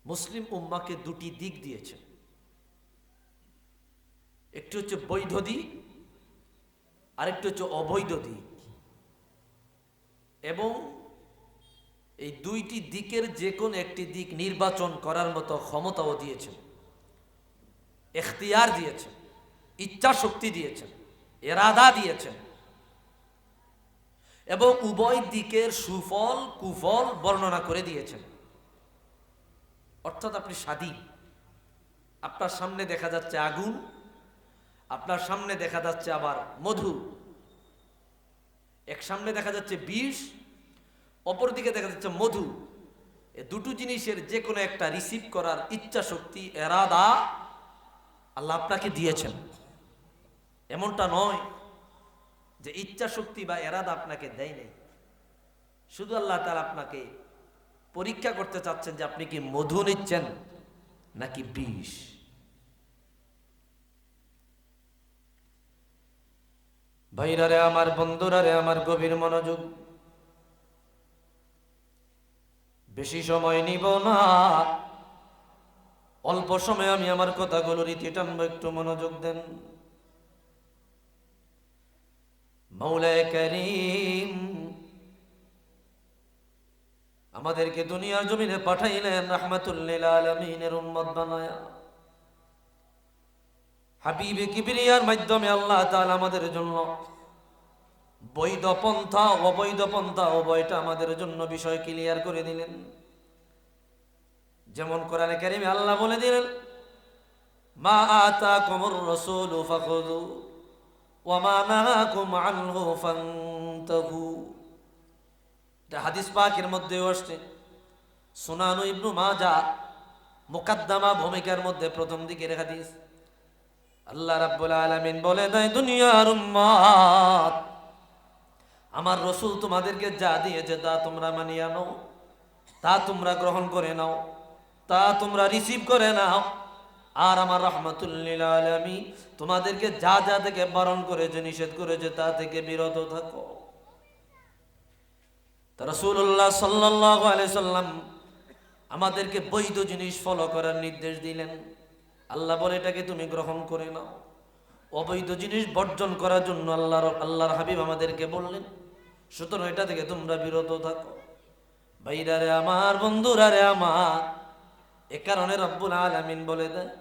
মুসলিম উম্মাকে দুটি দিক দিয়েছেন, একটি হচ্ছে বৈধ দিক, আরেকটি হচ্ছে অবৈধ দিক। এবং এই দুইটি দিকের যে কোনো একটি দিক নির্বাচন করার মতো ক্ষমতাও দিয়েছেন, এখতিয়ার দিয়েছেন, ইচ্ছা শক্তি দিয়েছেন, এরাদা দিয়েছেন। এবং উভয় দিকের সুফল কুফল বর্ণনা করে দিয়েছেন। অর্থাৎ আপনি স্বাধীন। আপনার সামনে দেখা যাচ্ছে আগুন, আপনার সামনে দেখা যাচ্ছে আবার মধু। এক সামনে দেখা যাচ্ছে বিষ, অপরদিকে দেখা যাচ্ছে মধু। এ দুটো জিনিসের যে কোনো একটা রিসিভ করার ইচ্ছা শক্তি, এরাদা আল্লাহ আপনাকে দিয়েছেন। এমনটা নয় যে ইচ্ছা শক্তি বা এরাদা আপনাকে দেয় নাই। শুধু আল্লাহ তাআলা আপনাকে পরীক্ষা করতে চাচ্ছেন যে আপনি কি মধু নিচ্ছেন নাকি বিষ। ভাইরা রে আমার, বন্ধুরা রে আমার, গভীর মনোযোগ। বেশি সময় নিব না, অল্প সময় আমি আমার কথাগুলো রীতি টানবো, একটু মনোযোগ দেন। মাওলায়ে কারীম আমাদেরকে দুনিয়ার জমিনে পাঠাইলেন রাহমাতুল লিল আলামিনের উম্মত বানায়া। হাবিবে কিবরিয়ার মাধ্যমে আল্লাহ তাআলা আমাদের জন্য বৈধ পন্থা অবৈধ পন্থা উভয়টা আমাদের জন্য বিষয় ক্লিয়ার করে দিলেন। যেমন কোরআনে কারিমে আল্লাহ বলে দিলেন, মা আতাকুমুর রাসূলু ফাখুযু ওয়া মা নাহাকুম আনহু ফান্তাহু। এটা হাদিস পাকের মধ্যেও আসছে। সুনান ইবনু মাজাহ মুকাদ্দামা ভূমিকার মধ্যে প্রথম দিকের হাদিস। আল্লাহ রাব্বুল আলামিন বলে দেয়, দুনিয়ার উম্মত, আমার রসুল তোমাদেরকে যা দিয়েছে তা তোমরা মানিয়ে নাও, তা তোমরা গ্রহণ করে নাও, তা তোমরা রিসিভ করে নাও। আর আমার রাহমাতুল লিল আলামিন তোমাদেরকে যা যা থেকে বারণ করেছে, নিষেধ করেছে, তা থেকে বিরত থাকো। তা রাসূলুল্লাহ সাল্লাল্লাহু আলাইহি সাল্লাম আমাদেরকে বৈধ জিনিস ফলো করার নির্দেশ দিলেন। আল্লাহ বলে এটাকে তুমি গ্রহণ করে নাও। অবৈধ জিনিস বর্জন করার জন্য আল্লাহর হাবিব আমাদেরকে বললেন, সুতরাং এটা থেকে তোমরা বিরত থাকো। ভাইরা রে আমার, বন্ধুরা রে আমার, এ কারণে রব্বুল আলামিন বলে দেয়,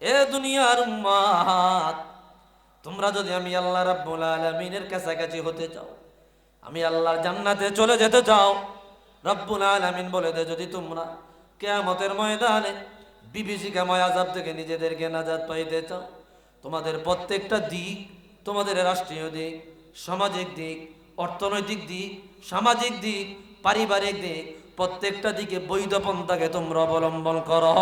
এ দুনিয়ার উম্মাত, তোমরা যদি আমি আল্লাহ রব্বুল আলামিনের কাছাকাছি হতে চাও, আমি আল্লাহর জান্নাতে চলে যেতে চাও, রব্বুল আলামিন বলে দেয়, যদি তোমরা কিয়ামতের ময়দানে বিভীষিকাময় আযাব থেকে নিজেদেরকে নাজাত পাইতে চাও, তোমাদের প্রত্যেকটা দিক, তোমাদের রাষ্ট্রীয় দিক, সামাজিক দিক, অর্থনৈতিক দিক, সামাজিক দিক, পারিবারিক দিক, প্রত্যেকটা দিকে বৈধ পন্থাকে তোমরা অবলম্বন করো।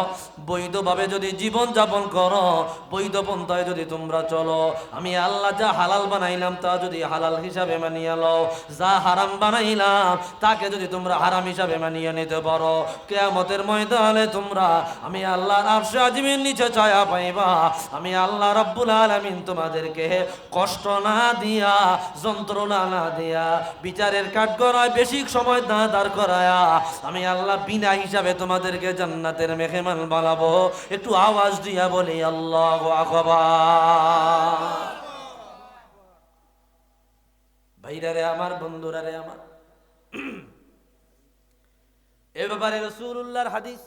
বৈধভাবে যদি জীবন যাপন করো, বৈধ পন্থায় যদি তোমরা চলো, আমি আল্লাহ যা হালাল বানাইলাম তা যদি হালাল হিসাবে মানিয়ে লও, যা হারাম বানাইলাম তাকে যদি তোমরা হারাম হিসাবে মানিয়ে নিতে পারো, কিয়ামতের ময়দানে তোমরা আমি আল্লাহর আরশে আজিমের নিচে ছায়া পাইবা। আমি আল্লাহ রাব্বুল আলামিন তোমাদেরকে কষ্ট না দিয়া, যন্ত্রণা না দিয়া, বিচারের কাঠগড়ায় বেশি সময় না দাঁড় করায়া, আমি আল্লাহ বিনা হিসাবে তোমাদেরকে জান্নাতের মেহমান বানাবো। একটু আওয়াজ দিয়া বলি আল্লাহু আকবার। ভাইরা রে আমার, বন্ধুরা রে আমার, এ ব্যাপারে রাসূলুল্লাহর হাদিস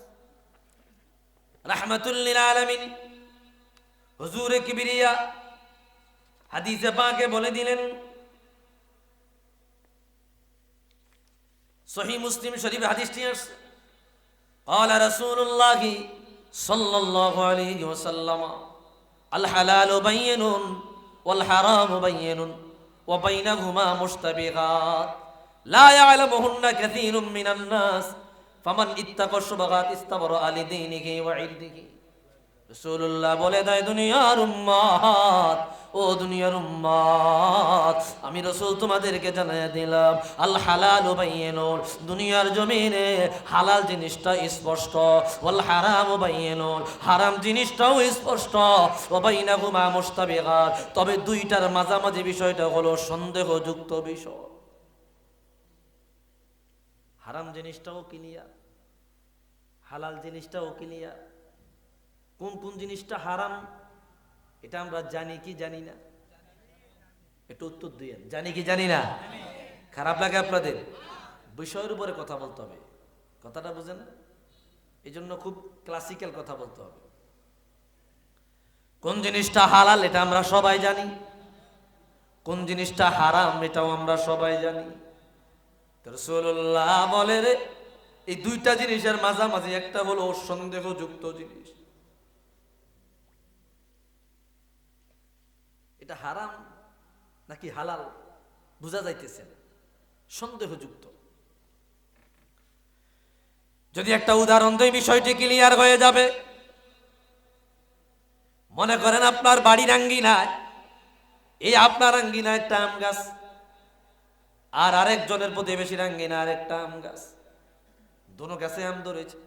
রাহমাতুল লিল আলামিন হুজুরে কিবরিয়া হাদিসে পাকে বলে দিলেন, সহিহ মুসলিম শরীফ হাদিসটি আছে, قال رسول الله صلى الله عليه وسلم الحلال بين والحرام بين وبينهما مشتبهات لا يعلمهن كثير من الناس فمن اتقى الشبهات استبرأ لدينه وعرضه। রাসূলুল্লাহ বলে দেয়, দুনিয়ার উম্মাত, ও দুনিয়ার উম্মাত, আমি রাসূল তোমাদেরকে জানাইয়া দিলাম, আল হালালু বাইয়িনুন, দুনিয়ার জমিনে হালাল জিনিসটা স্পষ্ট, ওয়াল হারামু বাইয়িনুন, হারাম জিনিসটাও স্পষ্ট, ওয়া বাইনাহুমা মুশতাবিহাত, তবে দুইটার মাঝামাঝি বিষয়টা হলো সন্দেহযুক্ত বিষয়। হারাম জিনিসটাও ক্লিয়ার, হালাল জিনিসটাও ক্লিয়ার, কোন কোন জিনিসটা হারাম এটা আমরা জানি কি জানি না? একটু উত্তর দিয়ে জানি কি জানি না? খারাপ লাগে আপনাদের? বিষয়ের উপরে কথা বলতে হবে, কথাটা বুঝেন? এই জন্য খুব ক্লাসিক্যাল কথা বলতে হবে। কোন জিনিসটা হালাল এটা আমরা সবাই জানি, কোন জিনিসটা হারাম এটাও আমরা সবাই জানি। রাসূলুল্লাহ বলে রে এই দুইটা জিনিসের মাঝামাঝি একটা হলো সন্দেহযুক্ত জিনিস। এটা হারাম নাকি হালাল বোঝা যাইতেছে না, সন্দেহযুক্ত। যদি একটা উদাহরণ দেই বিষয়টি ক্লিয়ার হয়ে যাবে। মনে করেন আপনার বাড়ির আঙ্গিনায়, এই আপনার আঙ্গিনায় একটা আম গাছ, আর আরেকজনের প্রতিবেশীর আঙ্গিনায় আরেকটা আম গাছ, দুনো গাছে আম ধরেছে।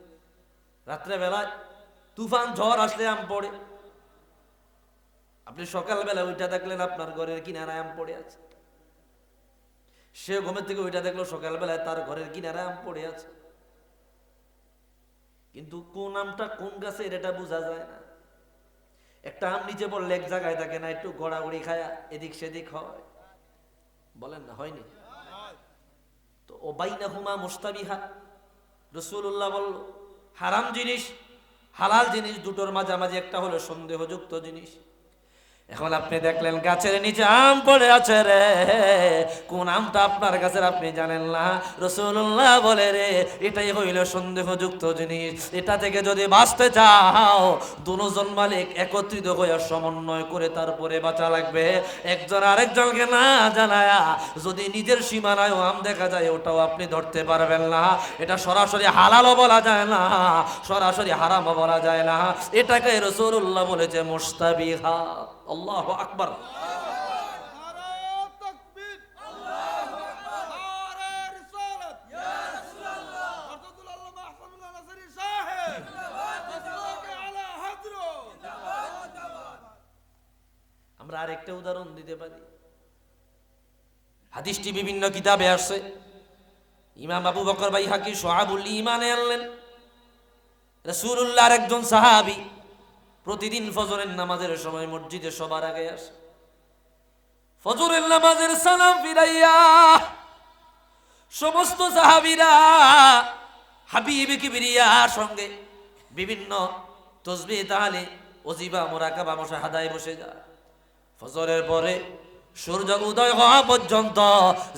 রাত্রে বেলায় তুফান ঝড় আসলে আম পড়ে, আপনি সকালবেলা ওইটা দেখলেন আপনার ঘরের কিনারায় আম পড়ে আছে, সে ঘুমের থেকে ওইটা দেখলো সকালবেলায় তার ঘরের কিনারায় আম পড়ে আছে। কিন্তু কোন আমটা কোন গাছের এটা বোঝা যায় না। একটা আম নিচে পড়লে এক জায়গায় থাকে না, একটু গড়াগড়ি খায়া এদিক সেদিক হয়, বলেন না হয়নি? তো ও বাইনাহুমা মুস্তাবিহা, রাসূলুল্লাহ বলল হারাম জিনিস হালাল জিনিস দুটোর মাঝামাঝি একটা হলো সন্দেহযুক্ত জিনিস। এখন আপনি দেখলেন গাছের নিচে আম পড়ে আছে রে, কোন আমটা আপনার গাছের আপনি জানেন না। রাসূলুল্লাহ বলে রে এটাই হইল সন্দেহযুক্ত জিনিস। এটা থেকে যদি বাঁচতে চাও দুজন মালিক একত্রিত হয়ে সমন্বয় করে তারপরে বাঁচা লাগবে। একজন আরেকজনকে না জানায়া যদি নিজের সীমানায় আম দেখা যায় ওটাও আপনি ধরতে পারবেন না। এটা সরাসরি হালালও বলা যায় না, সরাসরি হারামও বলা যায় না। এটাকে রাসূলুল্লাহ বলেছে মুস্তাবিহা। আল্লাহু আকবার। আমরা আরেকটা উদাহরণ দিতে পারি, হাদিসটি বিভিন্ন কিতাবে আসছে। ইমাম আবু বকর বাইহাকি শুআবুল ঈমানে আনলেন, রাসূলুল্লাহর একজন সাহাবী প্রতিদিন ফজরের নামাজের সময় মসজিদে সবার আগে আসে। ফজরের নামাজের সালাম ফিরাইয়া সমস্ত সাহাবীরা হাবিবে কিবরিয়ার সঙ্গে বিভিন্ন তাসবিহ তাহলিল ওজিফা মুরাকাবা মুশাহাদায় বসে যায়। ফজরের পরে সূর্য উদয় হওয়া পর্যন্ত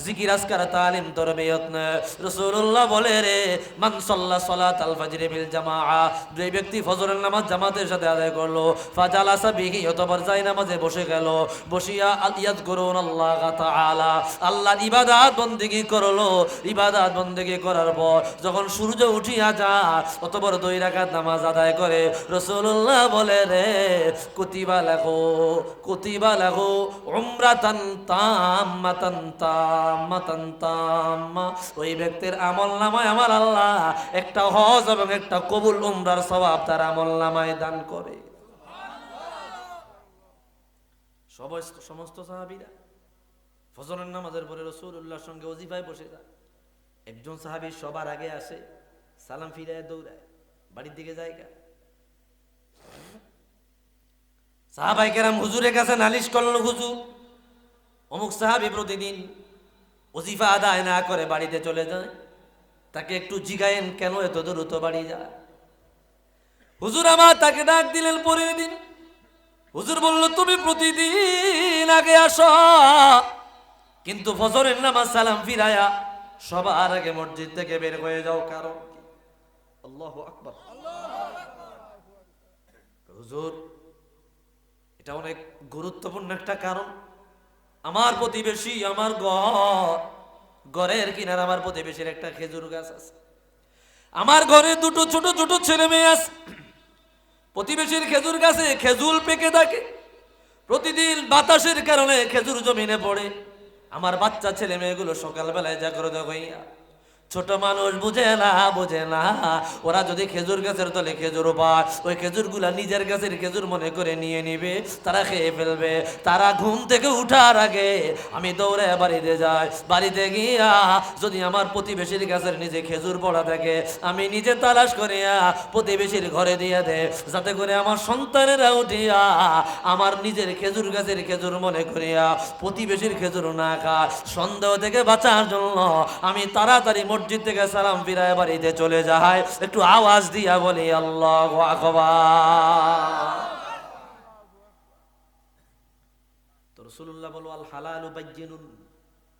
জিকির আজকার তালিম তরবিয়ত নেয়। রাসূলুল্লাহ বলে রে মান সাল্লা সালাতাল ফজর বিল জামাআ, যে ব্যক্তি ফজরের নামাজ জামাতের সাথে আদায় করলো, ফাজালাসা বিহি অতঃপর যায় নামাজে বসে গেল, বসিয়া ইয়াযকুরুনাল্লাহ তাআলা আল্লাহর ইবাদত বন্দেগী করলো। ইবাদত বন্দেগী করার পর যখন সূর্য উঠিয়া যায় অতঃপর 2 রাকাত নামাজ আদায় করে। রাসূলুল্লাহ বলে রে কুতিবা লাহু উমরাত ওই ব্যক্তির আমল নামায় আমার আল্লাহ একটা হজ এবং একটা কবুল উমরার সওয়াব তার আমল নামায় দান করে। সমস্ত সাহাবীরা ফজরের নামাজের পরে রাসূলুল্লাহর সঙ্গে ওজিফায় বসে যায়। একজন সাহাবী সবার আগে আসে, সালাম ফিরায় দৌড়ায় বাড়ির দিকে যায়। সাহাবায়ে কেরাম হুজুরের কাছে নালিশ করলো, হুজুর অমুক সাহাবী প্রতিদিন ওজিফা আদায় না করে বাড়িতে চলে যায়, তাকে একটু জিগায়েন কেন এত দ্রুত বাড়ি যায়। হুজুর আমার তাকে ডাক দিলেন পরের দিন। হুজুর বলল তুমি প্রতিদিন আগে আসো, কিন্তু ফজরের নামাজ সালাম ফিরায়া সবার আগে মসজিদ থেকে বের হয়ে যাও, কারণ কি? আল্লাহু আকবার। হুজুর এটা অনেক গুরুত্বপূর্ণ একটা কারণ। আমার প্রতিবেশী, আমার ঘরের কিনার আমার প্রতিবেশীর একটা খেজুর গাছ আছে, আমার ঘরে দুটো ছোট ছোট ছেলে মেয়ে আছে। প্রতিবেশীর খেজুর গাছে খেজুর পেকে থাকে, প্রতিদিন বাতাসের কারণে খেজুর জমিনে পড়ে। আমার বাচ্চা ছেলে মেয়েগুলো সকালবেলায় জাগ্রত হইয়া ছোট মানুষ বুঝে না। ওরা যদি খেজুর গাছের তলে খেজুর পায়, ওই খেজুরগুলা নিজের গাছের খেজুর মনে করে নিয়ে নিবে, তারা খেয়ে ফেলবে। তারা ঘুম থেকে উঠার আগে আমি দৌড়ে বাড়িতে যাই। বাড়িতে গিয়া যদি আমার প্রতিবেশীর গাছের নিচে খেজুর পড়া থাকে, আমি নিজে তালাশ করিয়া প্রতিবেশীর ঘরে দিয়ে দে, যাতে করে আমার সন্তানেরা উঠিয়া আমার নিজের খেজুর গাছের খেজুর মনে করিয়া প্রতিবেশীর খেজুর না খায়। সন্দেহ থেকে বাঁচার জন্য আমি তাড়াতাড়ি মসজিদ থেকে সালাম ফিরায় বাড়িতে চলে যাই। একটু আওয়াজ দিয়া বলি আল্লাহু আকবার। তো রাসূলুল্লাহ বলো, আল হালালু বায়্যিনুন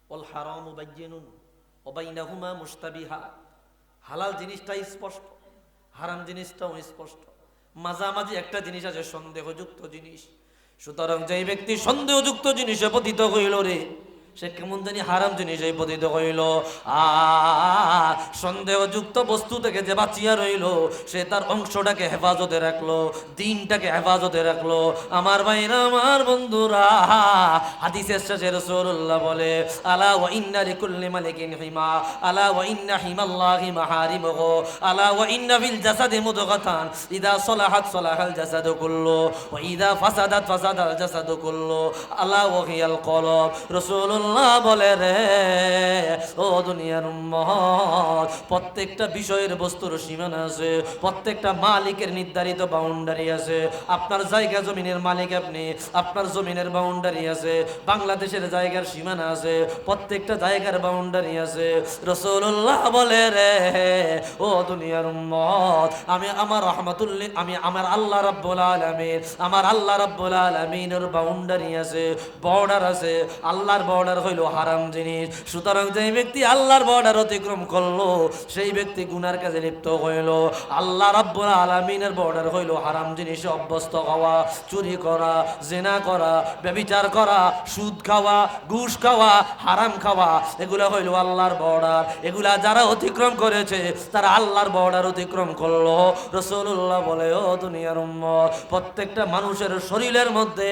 ওয়াল হারামু বায়্যিনুন ওয়া বাইনাহুমা মুশতাবিহা। হালাল জিনিসটা স্পষ্ট, হারাম জিনিসটাও স্পষ্ট, মাঝামাঝি একটা জিনিস আছে সন্দেহযুক্ত জিনিস। সুতরাং যেই ব্যক্তি সন্দেহযুক্ত জিনিসে পতিত হইল রে, সে কেমন জানি হারাম জিনিসে পতিত হইল। সন্দেহযুক্ত বস্তু থেকে যে বাঁচিয়া রইল, সে তার অংশটাকে হেফাজতে রাখলো, দিনটাকে হেফাজতে রাখলো। আমার ভাইরা, আমার বন্ধুরা, হাদিসের শেষে রাসূলুল্লাহ বলে, আলা ওয়া ইন্না লিকুল্লি মালিকিন হিমা, আলা ওয়া ইন্না হিমাল্লাহি মাহারিমুহু, আলা ওয়া ইন্না ফিল জাসাদি মুদগাতান ইদা সালাহাত সালাহাল জাসাদু কুল্লু ওয়া ইদা ফাসাদাত ফাসাদাল জাসাদু কুল্লু আলা ওয়া হিয়াল কলব। রাসূলুল্লাহ বলে, রে ও দুনিয়ার উম্মত, প্রত্যেকটা বিষয়ের বস্তুর সীমানা আছে, প্রত্যেকটা মালিকের নির্ধারিত বাউন্ডারি আছে। আপনার জায়গা জমিনের মালিক আপনি, আপনার জমিনের বাউন্ডারি আছে, বাংলাদেশের জায়গার সীমানা আছে, প্রত্যেকটা জায়গার বাউন্ডারি আছে। রাসূলুল্লাহ বলে, রে ও দুনিয়ার উম্মত, আমি আমার রহমাতুল্লিল, আমি আমার আল্লাহ রাব্বুল আলামিন, আমার আল্লাহ রাব্বুল আলামিনের বাউন্ডারি আছে, বর্ডার আছে। আল্লাহর বর্ডার হইল হারাম জিনিস। সুতরাং যে ব্যক্তি আল্লাহর বর্ডার অতিক্রম করলো, সেই ব্যক্তি গুনার কাজে লিপ্ত হইল। আল্লাহ রাব্বুল আলামিনের বর্ডার হইল হারাম জিনিসে অভ্যস্ত হওয়া, চুরি করা, জিনা করা, ব্যভিচার করা, সুদ খাওয়া, ঘুষ খাওয়া, হারাম খাওয়া, এগুলা হইল আল্লাহর বর্ডার। এগুলা যারা অতিক্রম করেছে, তারা আল্লাহর বর্ডার অতিক্রম করলো। রাসূলুল্লাহ বলে, ও দুনিয়ার উম্মত, প্রত্যেকটা মানুষের শরীরের মধ্যে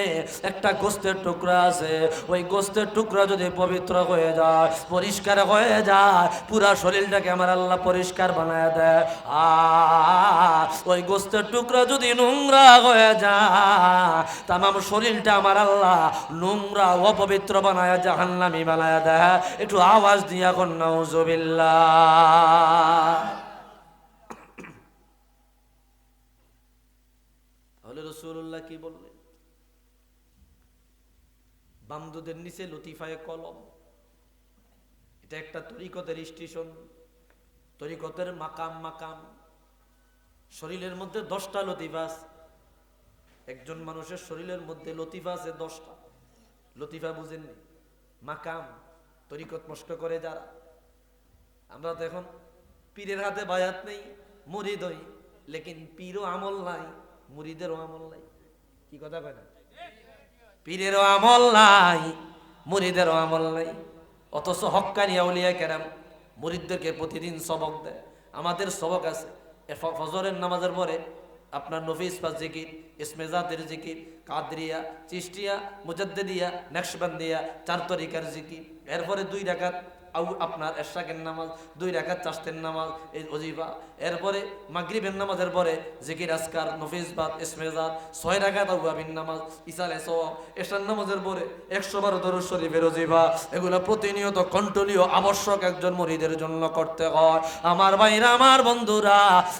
একটা গোশতের টুকরা আছে। ওই গোশতের টুকরা যদি পবিত্র হয়ে যায়, পরিষ্কার হয়ে যায়, পুরা শরীরটাকে আমার আল্লাহ পরিষ্কার বানায় দেয়। আর ওই গোশতের টুকরা যদি নোংরা হয়ে যায়, তামাম শরীরটা আমার আল্লাহ নোংরা অপবিত্র বানায় জাহান্নামী বানায় দেয়। একটু আওয়াজ দিয়া কোন নাউজুবিল্লাহ। তাহলে রাসূলুল্লাহ কি বললেন? বামদুদের নিচে লতিফায়ে কলম, এটা একটা তরিকতের স্টেশন, তরিকতের মাকাম। শরীরের মধ্যে 10টা লতিফা আছে। একজন মানুষের শরীরের মধ্যে লতিফা আছে 10টা। লতিফা বুঝেননি? মাকাম, তরিকত নষ্ট করে যারা। আমরা তো এখন পীরের হাতে বায়াত নেই, মুরিদ হই, লেকিন পীরও আমল নাই, মুরিদেরও আমল নাই। কি কথা কয় না? পীরেরও আমল নাই, মুরিদেরও আমল নাই। অথচ হক্কানি আউলিয়া কেরাম মুরিদদেরকে প্রতিদিন সবক দেয়। আমাদের সবক আছে, ফজরের নামাজের পরে আপনার নফিস পাস জিকির, ইসমে জাতের জিকির, কাদরিয়া, চিশতিয়া, মুজাদ্দিদিয়া, নকশবন্দিয়া, 4 তরিকার জিকির। এরপরে 2 রাকাত আপনার এশরাকের নামাজ, 2 রাকাত চাশতের নামাজ, এই ওজিফা। এরপরে মাগরিবের নামাজের পরে জিকির আসকার, নফিস বাত, ইসমে জাত, 6 রাকাত আওয়াবিন নামাজ, ইসালে সওয়াব। এশার নামাজের পরে 112 দরুদ শরীফের ওজিফা। এগুলো প্রতিনিয়ত কন্টিনিউ আবশ্যক একজন মুরিদের জন্য করতে হয়। আমার ভাইরা, আমার বন্ধুরা,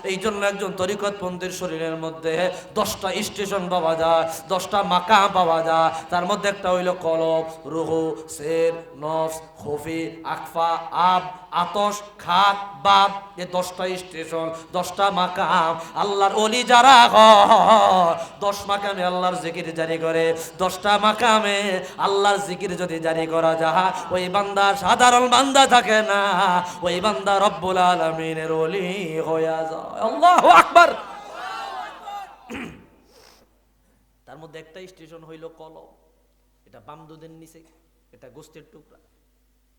এই জন্য একজন তরিকতপন্থীর শরীরের মধ্যে 10টা স্টেশন পাওয়া যায়, 10টা মাকাম পাওয়া যায়। তার মধ্যে একটা হইল কলব, রুহু, সের, নফস, খুফি, আকফা, আব, আতশ, খাক, বাব। এই 10টা স্টেশন, 10টা মাকাম। আল্লাহর ওলি যারা হয়, 10 মাকামে আল্লাহর জিকির জারি করে। 10টা মাকামে আল্লাহর জিকির যদি জারি করা যায়, ওই বান্দা সাধারণ বান্দা থাকে না, ওই বান্দা রব্বুল আলামিনের ওলি হয়ে যায়। আল্লাহু আকবার। তার মধ্যে একটা স্টেশন হইল কলব, এটা বামদুদের নিচে, এটা গোশতের টুকরা।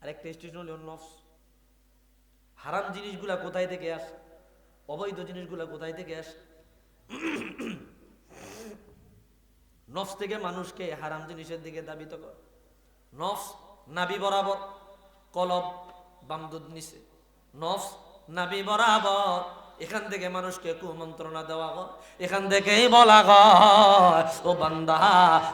আর একটা স্টেশন হলো নফস। হারাম জিনিসগুলা কোথায় থেকে আসে? অবৈধ জিনিসগুলা কোথায় থেকে আসে? নফস থেকে মানুষকে হারাম জিনিসের দিকে ধাবিত করে। নফস নাভি বরাবর, কলব বামদুদ নিচে। নফস নাভি বরাবর, এখান থেকে মানুষকে কুমন্ত্রণা দেওয়া হয়, এখান থেকেই বলা হয় ও বান্দা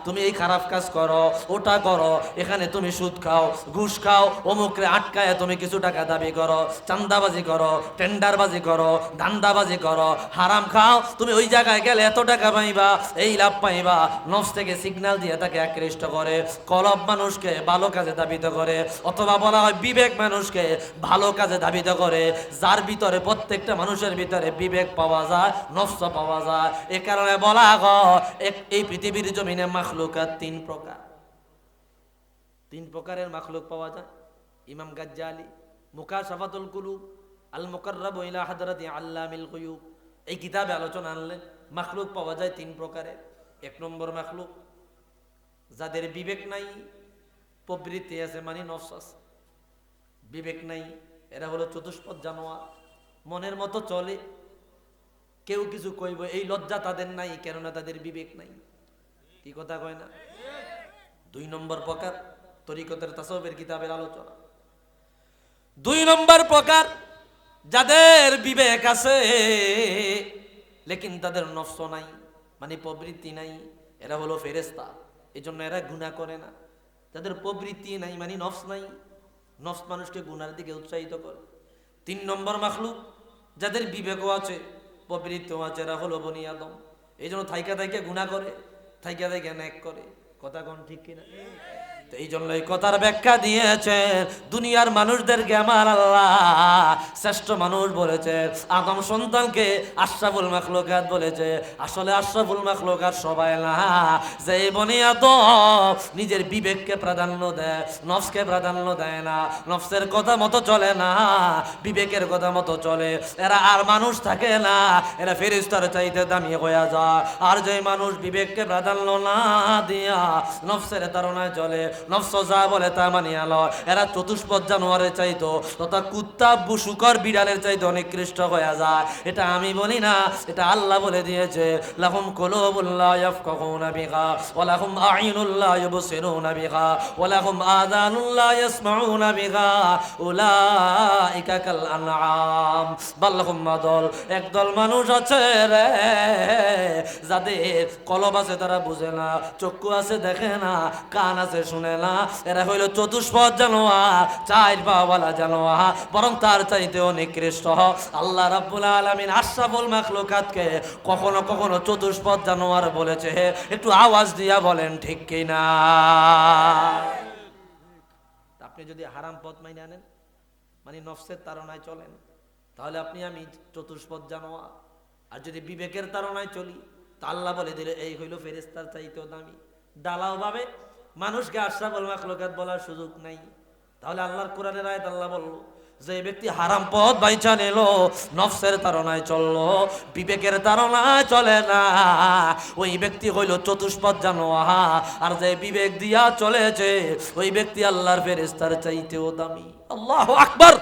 তুমি এই খারাপ কাজ করো, ওটা করো, এখানে তুমি সুদ খাও, ঘুষ খাও, অমুকরে আটকায় তুমি কিছু টাকা দাবি করো, চান্দাবাজি করো, টেন্ডারবাজি করো, ধান্দাবাজি করো, হারাম খাও, তুমি ওই জায়গায় গেলে এত টাকা পাইবা, এই লাভ পাইবা। নফস থেকে সিগন্যাল দিয়ে তাকে আকৃষ্ট করে, কলব মানুষকে ভালো কাজে ধাবিত করে, অথবা বলা হয় বিবেক মানুষকে ভালো কাজে ধাবিত করে। যার ভিতরে প্রত্যেকটা মানুষের ভিতরে বিবেক পাওয়া যায়, নফস পাওয়া যায়। এ কারণে বলা হয় এই পৃথিবীর জমিনে মাখলুকাত তিন প্রকার, তিন প্রকারের মাখলুক পাওয়া যায়। ইমাম গাজ্জালি মুকাশাফাতুল কুলুব আল মুকাররাব ইলা হাদরাতি আল্লামিল গুয়ুব এই কিতাবে আলোচনা আনলেন মাখলুক পাওয়া যায় তিন প্রকারের। এক নম্বর মাখলুক যাদের বিবেক নাই, প্রবৃত্তি আছে মানে নফস আছে, বিবেক নাই, এরা হলো চতুষ্পদ জানোয়ার, মনের মতো চলে, কেউ কিছু কইব এই লজ্জা তাদের নাই, কেননা তাদের বিবেক নাই। কি কথা কয় না? দুই নম্বর প্রকার তরিকতের তাসাউফের কিতাবের আলোচনা। দুই নম্বর প্রকার যাদের বিবেক আছে লেকিন তাদের নফস নাই মানে প্রবৃত্তি নাই, এরা হলো ফেরেশতা, এজন্য এরা গুনাহ করে না। যাদের প্রবৃত্তি নাই মানে নফস নাই, নফস মানুষকে গুনার দিকে উৎসাহিত করে। তিন নম্বর মাখলুক যাদের বিবেকও আছে, প্রবৃত্তিও আছে, এরা হলো বনি আদম, এই জন্য থাইকা থাইকা গুনাহ করে, থাইকা থাইকা নেক করে। কথা কোন ঠিক কিনা? এই জন্য এই কথার ব্যাখ্যা দিয়েছে দুনিয়ার মানুষদেরকে আমার আল্লাহ শ্রেষ্ঠ মানুষ বলেছে, আদম সন্তানকে আশরাফুল মাখলুকাত বলেছে। আসলে আশরাফুল মাখলুকাত সবাই না, যে বনি আদম নিজের বিবেককে প্রাধান্য দেয়, নফসকে প্রাধান্য দেয় না, নফসের কথা মতো চলে না, বিবেকের কথা মতো চলে, এরা আর মানুষ থাকে না, এরা ফেরেশতার চাইতে দামি হয়ে যায়। আর যে মানুষ বিবেককে প্রাধান্য না দিয়া নফসের ধারণায় চলে, নফস যা বলে তা মানিয়া লয়, এরা চতুষ্পদ জানোয়ারের চাইতো তথা কুত্তা বুশুকর বিড়ালের চাইতে অনেক কৃষ্ট হয়ে যায়। এটা আমি বলি না, এটা আল্লাহ বলে দিয়েছে, লাহুম কুলুবুন লা ইয়াফকাহুনা বিহা ওয়া লাহুম আ'ইনুন লা ইউবসিরুনা বিহা ওয়া লাহুম আযানুন লা ইয়াসমাউনা বিহা উলাইকা কাল আনআম বাল হুম আদল। একদল মানুষ আছে রে যাদের কলব আছে তারা বুঝে না, চক্ষু আছে দেখে না, কান আছে শুনে না, এরা হইল চতুষ্পদ জানোয়ার, চার পাওয়ালা জানোয়ার, বরং তার চাইতেও নিকৃষ্ট। আল্লাহ রাব্বুল আলামিন আশরাফুল মাখলুকাতকে কখনো কখনো চতুষ্পদ জানোয়ার বলেছে। একটু আওয়াজ দিয়া বলেন ঠিক কিনা? আপনি যদি হারাম পথ মাইনে আনেন মানে নফসের তাড়নায় চলেন, তাহলে আপনি আমি চতুষ্পদ জানোয়ার। আর যদি বিবেকের তাড়নায় চলি তা আল্লাহ বলে দিলে এই হইল ফেরেশতার চাইতেও দামি। ডালাও ভাবে মানুষকে আশরাফুল মাখলুকাত বলার সুযোগ নাই। তাহলে আল্লাহর কোরআনের আয়াত আল্লাহ বলল যে ব্যক্তি হারাম পথ বাইচা নিল, নফসের তাড়নায় চললো, বিবেকের তাড়নায় চলে না, ওই ব্যক্তি হইল চতুষ্পদ জানোয়ার। আর যে বিবেক দিয়া চলেছে ওই ব্যক্তি আল্লাহর ফেরেশতার চাইতেও দামি। আল্লাহু আকবার।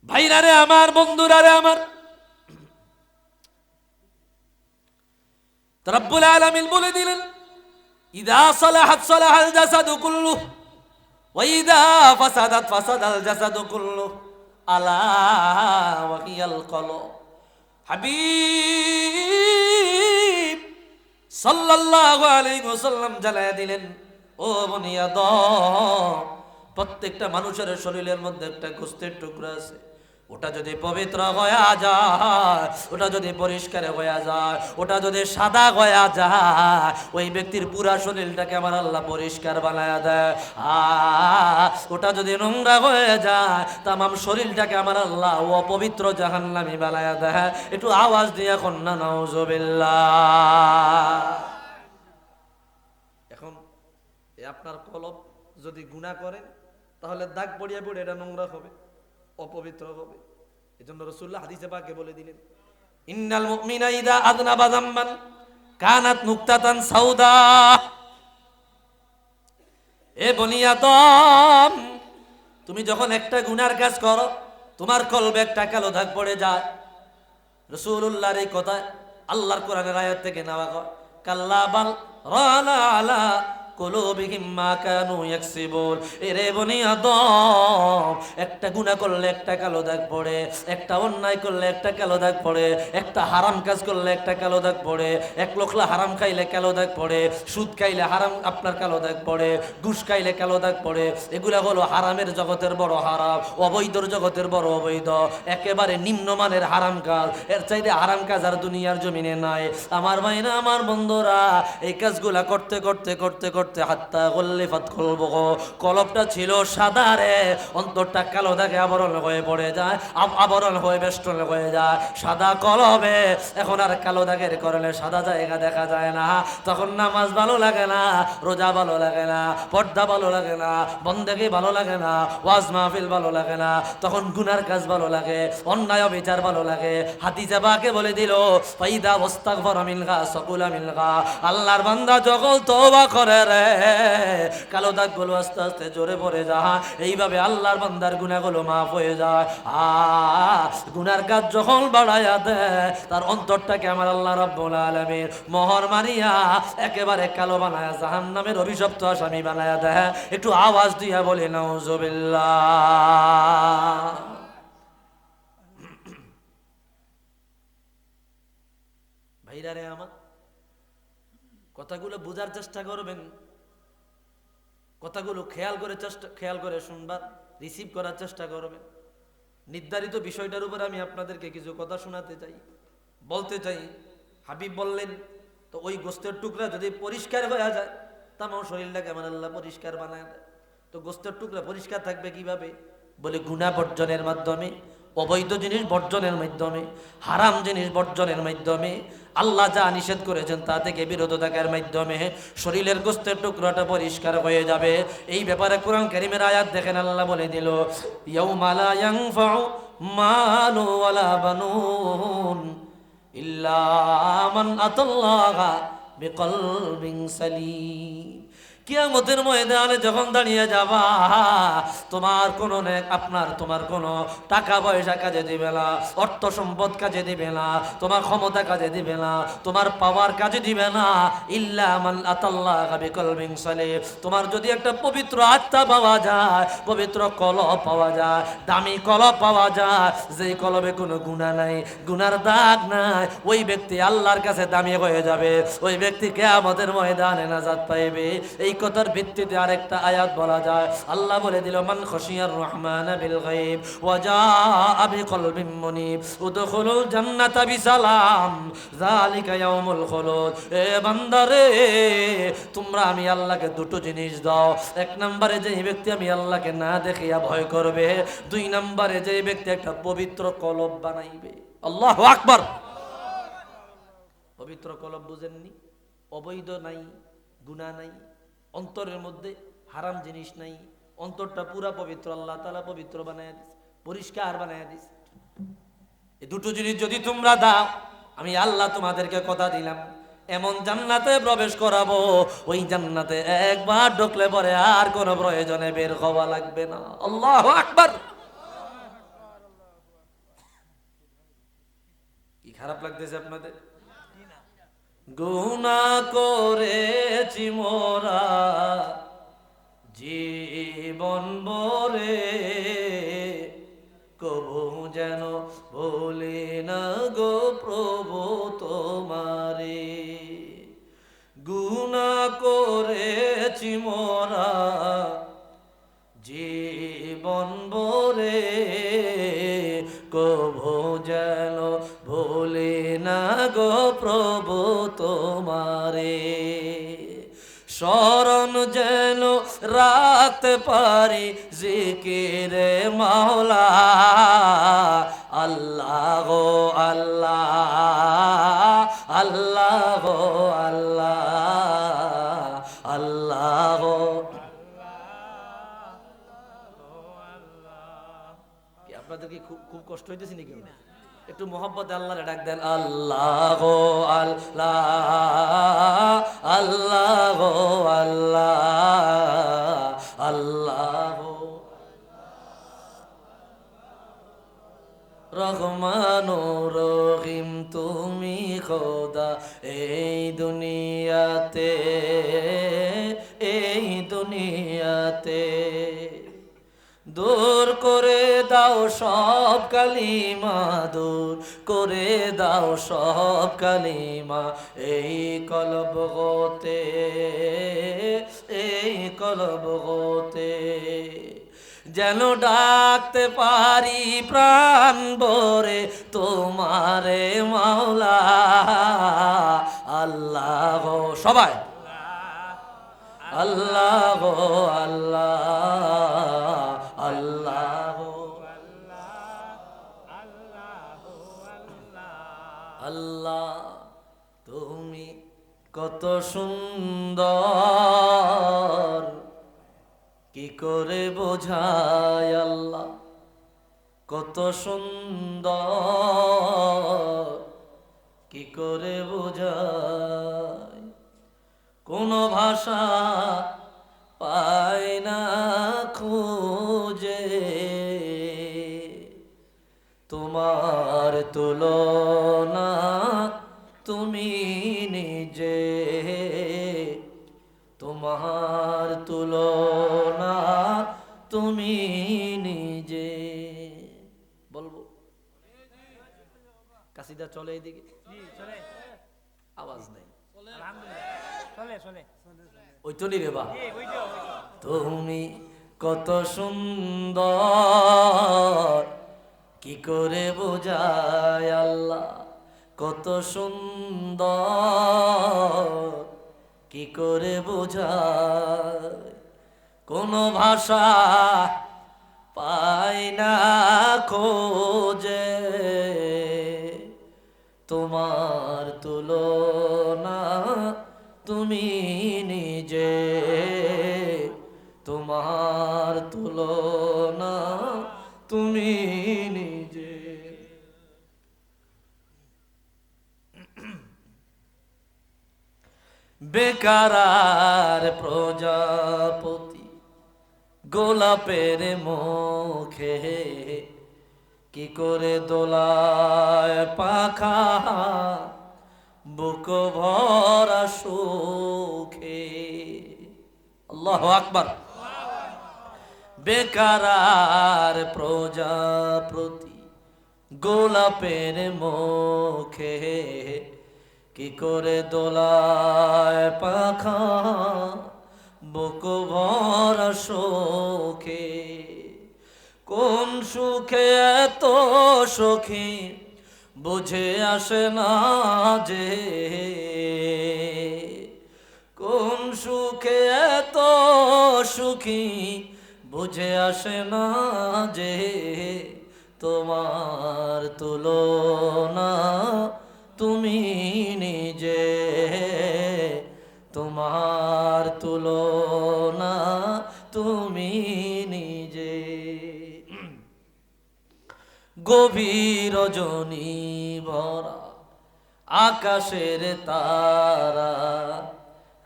ভাইরা রে আমার, বন্ধুরা রে আমার, রব্বুল আলামিন বলে দিলেন ইদা সালাহাত সালাহাল জাসাদু কুল্লুহু ওয়া ইদা ফাসাদাত ফাসাদাল জাসাদু কুল্লুহু আলা ওয়া হিয়াল কলব। হাবিব সাল্লাল্লাহু আলাইহি ওয়াসাল্লাম জানায়া দিলেন, ও বনি আদম, প্রত্যেকটা মানুষের শরীরের মধ্যে একটা গোশতের টুকরা আছে, ওটা যদি পবিত্র হয়ে যায়, ওটা যদি পরিষ্কার হয়ে যায়, ওটা যদি সাদা হয়ে যায়, ওই ব্যক্তির পুরা শরীরটাকে আমার আল্লাহ পরিষ্কার বানায়া দেয়। ওটা যদি নোংরা হয়ে যায় তামাম শরীরটাকে আমার আল্লাহ অপবিত্র জাহান্নামী বানায়া দেয়। একটু আওয়াজ দিয়ে কন্যা নাউজুবিল্লাহ। এখন আপনার কলব যদি গুনাহ করেন তাহলে দাগ পড়িয়া পড়ে এটা নোংরা হবে, অপবিত্র হবে। এজন্য রাসূলুল্লাহ হাদিসে পাকে বলে দিলেন, ইন্নাল মুমিনা ইযা আযনাবা যামবান কানাত নুকতাতান সাউদা। এ বনি আদম, তুমি যখন একটা গুনার কাজ করো তোমার কলবে একটা কালো দাগ পড়ে যায়। রাসূলুল্লাহর এই কথা আল্লাহর কোরআনের আয়াত থেকে নেওয়া হয়। কাল্লা বাল রানা আলা কুলুবিহিম মা কানু ইয়াকসিবুন। এরে বনি আদম, একটা গুনাহ করলে একটা কালো দাগ পড়ে, একটা অন্যায় করলে একটা কালো দাগ পড়ে, একটা হারাম কাজ করলে একটা কালো দাগ পড়ে, এক লোকলা হারাম খাইলে কালো দাগ পড়ে, সুদ খাইলে হারাম আপনার কালো দাগ পড়ে, ঘুষ খাইলে কালো দাগ পড়ে। এগুলা হলো হারামের জগতের বড় হারাম, অবৈধর জগতের বড় অবৈধ, একেবারে নিম্নমানের হারাম কাজ। এর চাইতে হারাম কাজ আর দুনিয়ার জমিনে নাই। আমার ভাইরা, আমার বন্ধুরা, এই কাজগুলা করতে করতে করতে করতে হাত্তা গল্লিফাত কলবুহ, কলবটা ছিল সাদা রে, অন্তরটা কালো দাগে আবরণ হয়ে পড়ে যায়, আবরণ হয়ে বেষ্টন হয়ে যায়। সাদা কলবে এখন আর কালো দাগের কারণে সাদা জায়গা দেখা যায় না। তখন নামাজ ভালো লাগে না, রোজা ভালো লাগে না, পর্দা ভালো লাগে না, বন্দেগী ভালো লাগে না, ওয়াজ মাহফিল ভালো লাগে না। তখন গুনার কাজ ভালো লাগে, অন্যায় বিচার ভালো লাগে। হাদিসে পাকে বলে দিল, ফাইদা ওয়াস্তাগফারা মিনহা সাকুলা মিনহা, আল্লাহর বান্দা যখন তওবা করে রে, কালো দাগগুলো আস্তে আস্তে জোরে পড়ে যায়। এইভাবে আল্লাহর বান্দার গুনাহগুলো মাফ হয়ে যায়। গুনার কাজ যখন বাড়ায়া দেয়, তার অন্তরটাকে আমার আল্লাহ রাব্বুল আলামিন মোহর মারিয়া একেবারে কালো বানায়া জাহান্নামের অভিশপ্ত আসামি বানায়া দেয়। একটু আওয়াজ দিয়া বলে নাউজুবিল্লাহ। ভাইরা রে আমার, কথাগুলো বোঝার চেষ্টা করবেন, কথাগুলো খেয়াল করে শুনবার, রিসিভ করার চেষ্টা করবেন। নির্ধারিত বিষয়টার উপর আমি আপনাদেরকে কিছু কথা শোনাতে চাই, বলতে চাই। হাবিব বললেন, তো ওই গোস্তের টুকরা যদি পরিষ্কার হয়ে যায়, তামাও শরীরটাকে আমার আল্লাহ পরিষ্কার বানায় দেয়। তো গোস্তের টুকরা পরিষ্কার থাকবে কিভাবে? বলে গুনাহ বর্জনের মাধ্যমে, অবৈধ জিনিস বর্জনের মাধ্যমে, হারাম জিনিস বর্জনের মাধ্যমে, আল্লাহ যা নিষেধ করেছেন তা থেকে বিরত থাকার মাধ্যমে শরীরের গোস্তের টুকরাটা পরিষ্কার হয়ে যাবে। এই ব্যাপারে কোরআন কারীমের আয়াত দেখেন, আল্লাহ বলে দিল, ইয়াউমা লা ইয়ানফাউ মালু ওয়ালা বানুন ইল্লা মান আতাল্লাহা বিকলবিন সালিম। কিয়ামতের ময়দানে যখন দাঁড়িয়ে যাবা, তোমার কোনো তোমার কোনো টাকা পয়সা কাজে দিবে না, অর্থ সম্পদ কাজে দিবে না, তোমার ক্ষমতা কাজে দিবে না, তোমার পাওয়ার কাজে দিবে না, ইল্লা মান আতাল্লাহা বিকলবিন সালিম। তোমার যদি একটা পবিত্র আত্মা পাওয়া যায়, পবিত্র কলব পাওয়া যায়, দামি কলব পাওয়া যায়, যেই কলবে কোনো গুনাহ নাই, গুনার দাগ নাই, ওই ব্যক্তি আল্লাহর কাছে দামি হয়ে যাবে। ওই ব্যক্তি কিয়ামতের ময়দানে নাজাত পাইবে। এই কথার ভিত্তিতে আরেকটা আয়াত বলা যায়, আল্লাহ বলে দিল, মান খাশিয়ার রহমান বিল গায়ব ওয়া জাআ বিকলবিন মুনিব উদখুলুল জান্নাতা বিসালাম যালিকা ইয়াউমুল খুলুদ। এ বান্দারে, তোমরা আমি আল্লাহকে দুটো জিনিস দাও। এক নম্বরে যে ব্যক্তি আমি আল্লাহকে না দেখিয়া ভয় করবে, দুই নম্বরে যে ব্যক্তি একটা পবিত্র কলব বানাইবে। আল্লাহু আকবার। পবিত্র কলব বুঝেননি? অবৈধ নাই, গুনাহ নাই, অন্তরের মধ্যে হারাম জিনিস নাই, অন্তরটা পুরা পবিত্র, আল্লাহ তাআলা পবিত্র বানায় দিস, পরিষ্কার বানায় দিস। এই দুটো জিনিস যদি তোমরা দাও, আমি আল্লাহ তোমাদেরকে কথা দিলাম, এমন জান্নাতে প্রবেশ করাবো, ওই জান্নাতে একবার ঢুকলে পরে আর কোনো প্রয়োজনে বের হওয়া লাগবে না। আল্লাহু আকবার। কি খারাপ লাগতেছে আপনাদের? গুনাহ করেছি মোরা জীবন ভরে, কবু যেন ভুলি না গো প্রভু তোমারে। গুনাহ করেছি মোরা জীবন ভরে, কবু যেন ভুলি না গো প্রভু তোমারে। স্মরণ যেন রাখতে পারি জিকিরে মাওলা, আল্লাহ গো আল্লাহ, আল্লাহ গো আল্লাহ, আল্লাহ গো। আপনাদের কি খুব কষ্ট হইতেছে নাকি? একটু মোহাব্বতে আল্লাহরে ডাক দেন, আল্লাহ গো আল্লাহ, আল্লাহ গো আল্লাহ, আল্লাহ গো। রহমান রহিম তুমি খোদা এই দুনিয়াতে, দুনিয়াতে। দূর করে দাও সব কালিমা, দূর করে দাও সব কালিমা, এই কলব গোতে, এই কলব গোতে। যেন ডাকতে পারি প্রাণ ভরে তোমারে মাওলা, আল্লাহ গো সবাই, আল্লাহ গো আল্লাহ, আল্লাহ গো আল্লাহ। তুমি কত সুন্দর, কি করে বোঝায় আল্লাহ, কত সুন্দর, কি করে বোঝায়। কোন ভাষা পায় না খুঁজে, তোমার তুলনা তুমি নিজে, তোমার তুলনা তুমি নিজে। বলবো কাসিদা চলে এইদিকে, আওয়াজ নেই, ওই তো নি রে বা। তুমি কত সুন্দর, কি করে বোঝায় আল্লাহ, কত সুন্দর, কি করে বোঝায়। কোন ভাষা পায় না খোঁজে, তোমার তুলনা তুমি নিজে, তোমার তুলনা তুমি নিজে। বেকারার প্রজাপতি গোলাপের মুখে, কি করে দোলায় পাখা বুক ভরা সুখে। আল্লাহু আকবার। বেকারার প্রজাপতি গোলাপের মুখে, কি করে দোলায় পাখা বুক ভরা সুখে। কোন সুখে এত সখী বুঝে আসে না যে, কোন সুখে এত সুখী বুঝে আসে না যে, তোমার তুলনা তুমি নিজে, তোমার তুলনা তুমি নিজে। গভীর রজনী ভরা আকাশের তারা,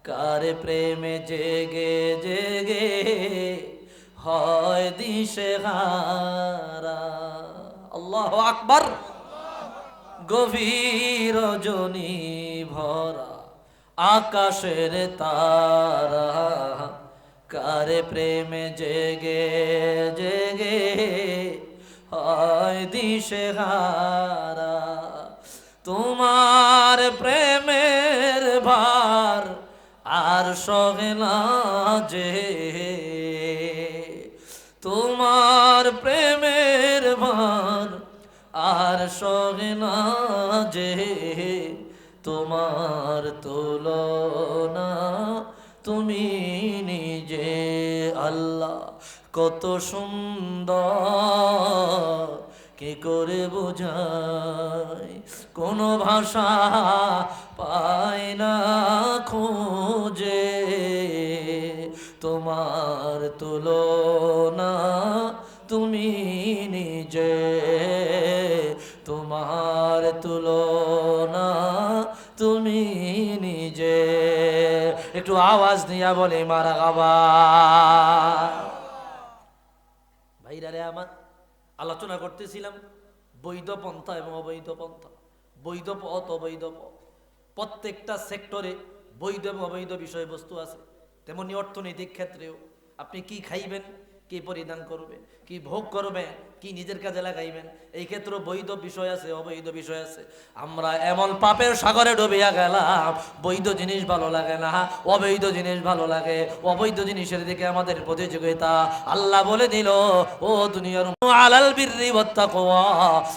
কার প্রেমে জেগে জেগে হয় দিশেহারা। আল্লাহু আকবার। গভীর রজনী ভরা আকাশের তারা, কার প্রেমে জেগে জেগে হয় দিশেহারা। তোমার প্রেমের ভার আর সহে না যে, তোমার প্রেমের ভার আর সহে না যে, তোমার তুলনা তুমি নিজে। আল্লাহ কত সুন্দর, কি করে বোঝায়। কোন ভাষা পায় না খুঁজে, তোমার তুলনা তুমি নিজে, তোমার তুলনা তুমি নিজে। একটু আওয়াজ দিয়া বলে মারহাবা। ভাইরা রে আমার, আলোচনা করতেছিলাম বৈধ পন্থা এবং অবৈধ পন্থা, বৈধ পথ অবৈধ পথ। প্রত্যেকটা সেক্টরে বৈধ এবং অবৈধ বিষয়বস্তু আছে। তেমনি অর্থনৈতিক ক্ষেত্রেও আপনি কি খাইবেন, কি পরিধান করবেন, কি ভোগ করবেন, কি নিজের কাজে লাগাইবেন, এই ক্ষেত্রে বৈধ বিষয় আছে, অবৈধ বিষয় আছে। আমরা এমন পাপের সাগরে ডুবিয়া গেলাম, বৈধ জিনিস ভালো লাগে না, অবৈধ জিনিস ভালো লাগে। অবৈধ জিনিসের দিকে আমাদের প্রতিযোগিতা। আল্লাহ বলে দিল, ও দুনিয়ার আলাল বিররি ওয়াত তাকওয়া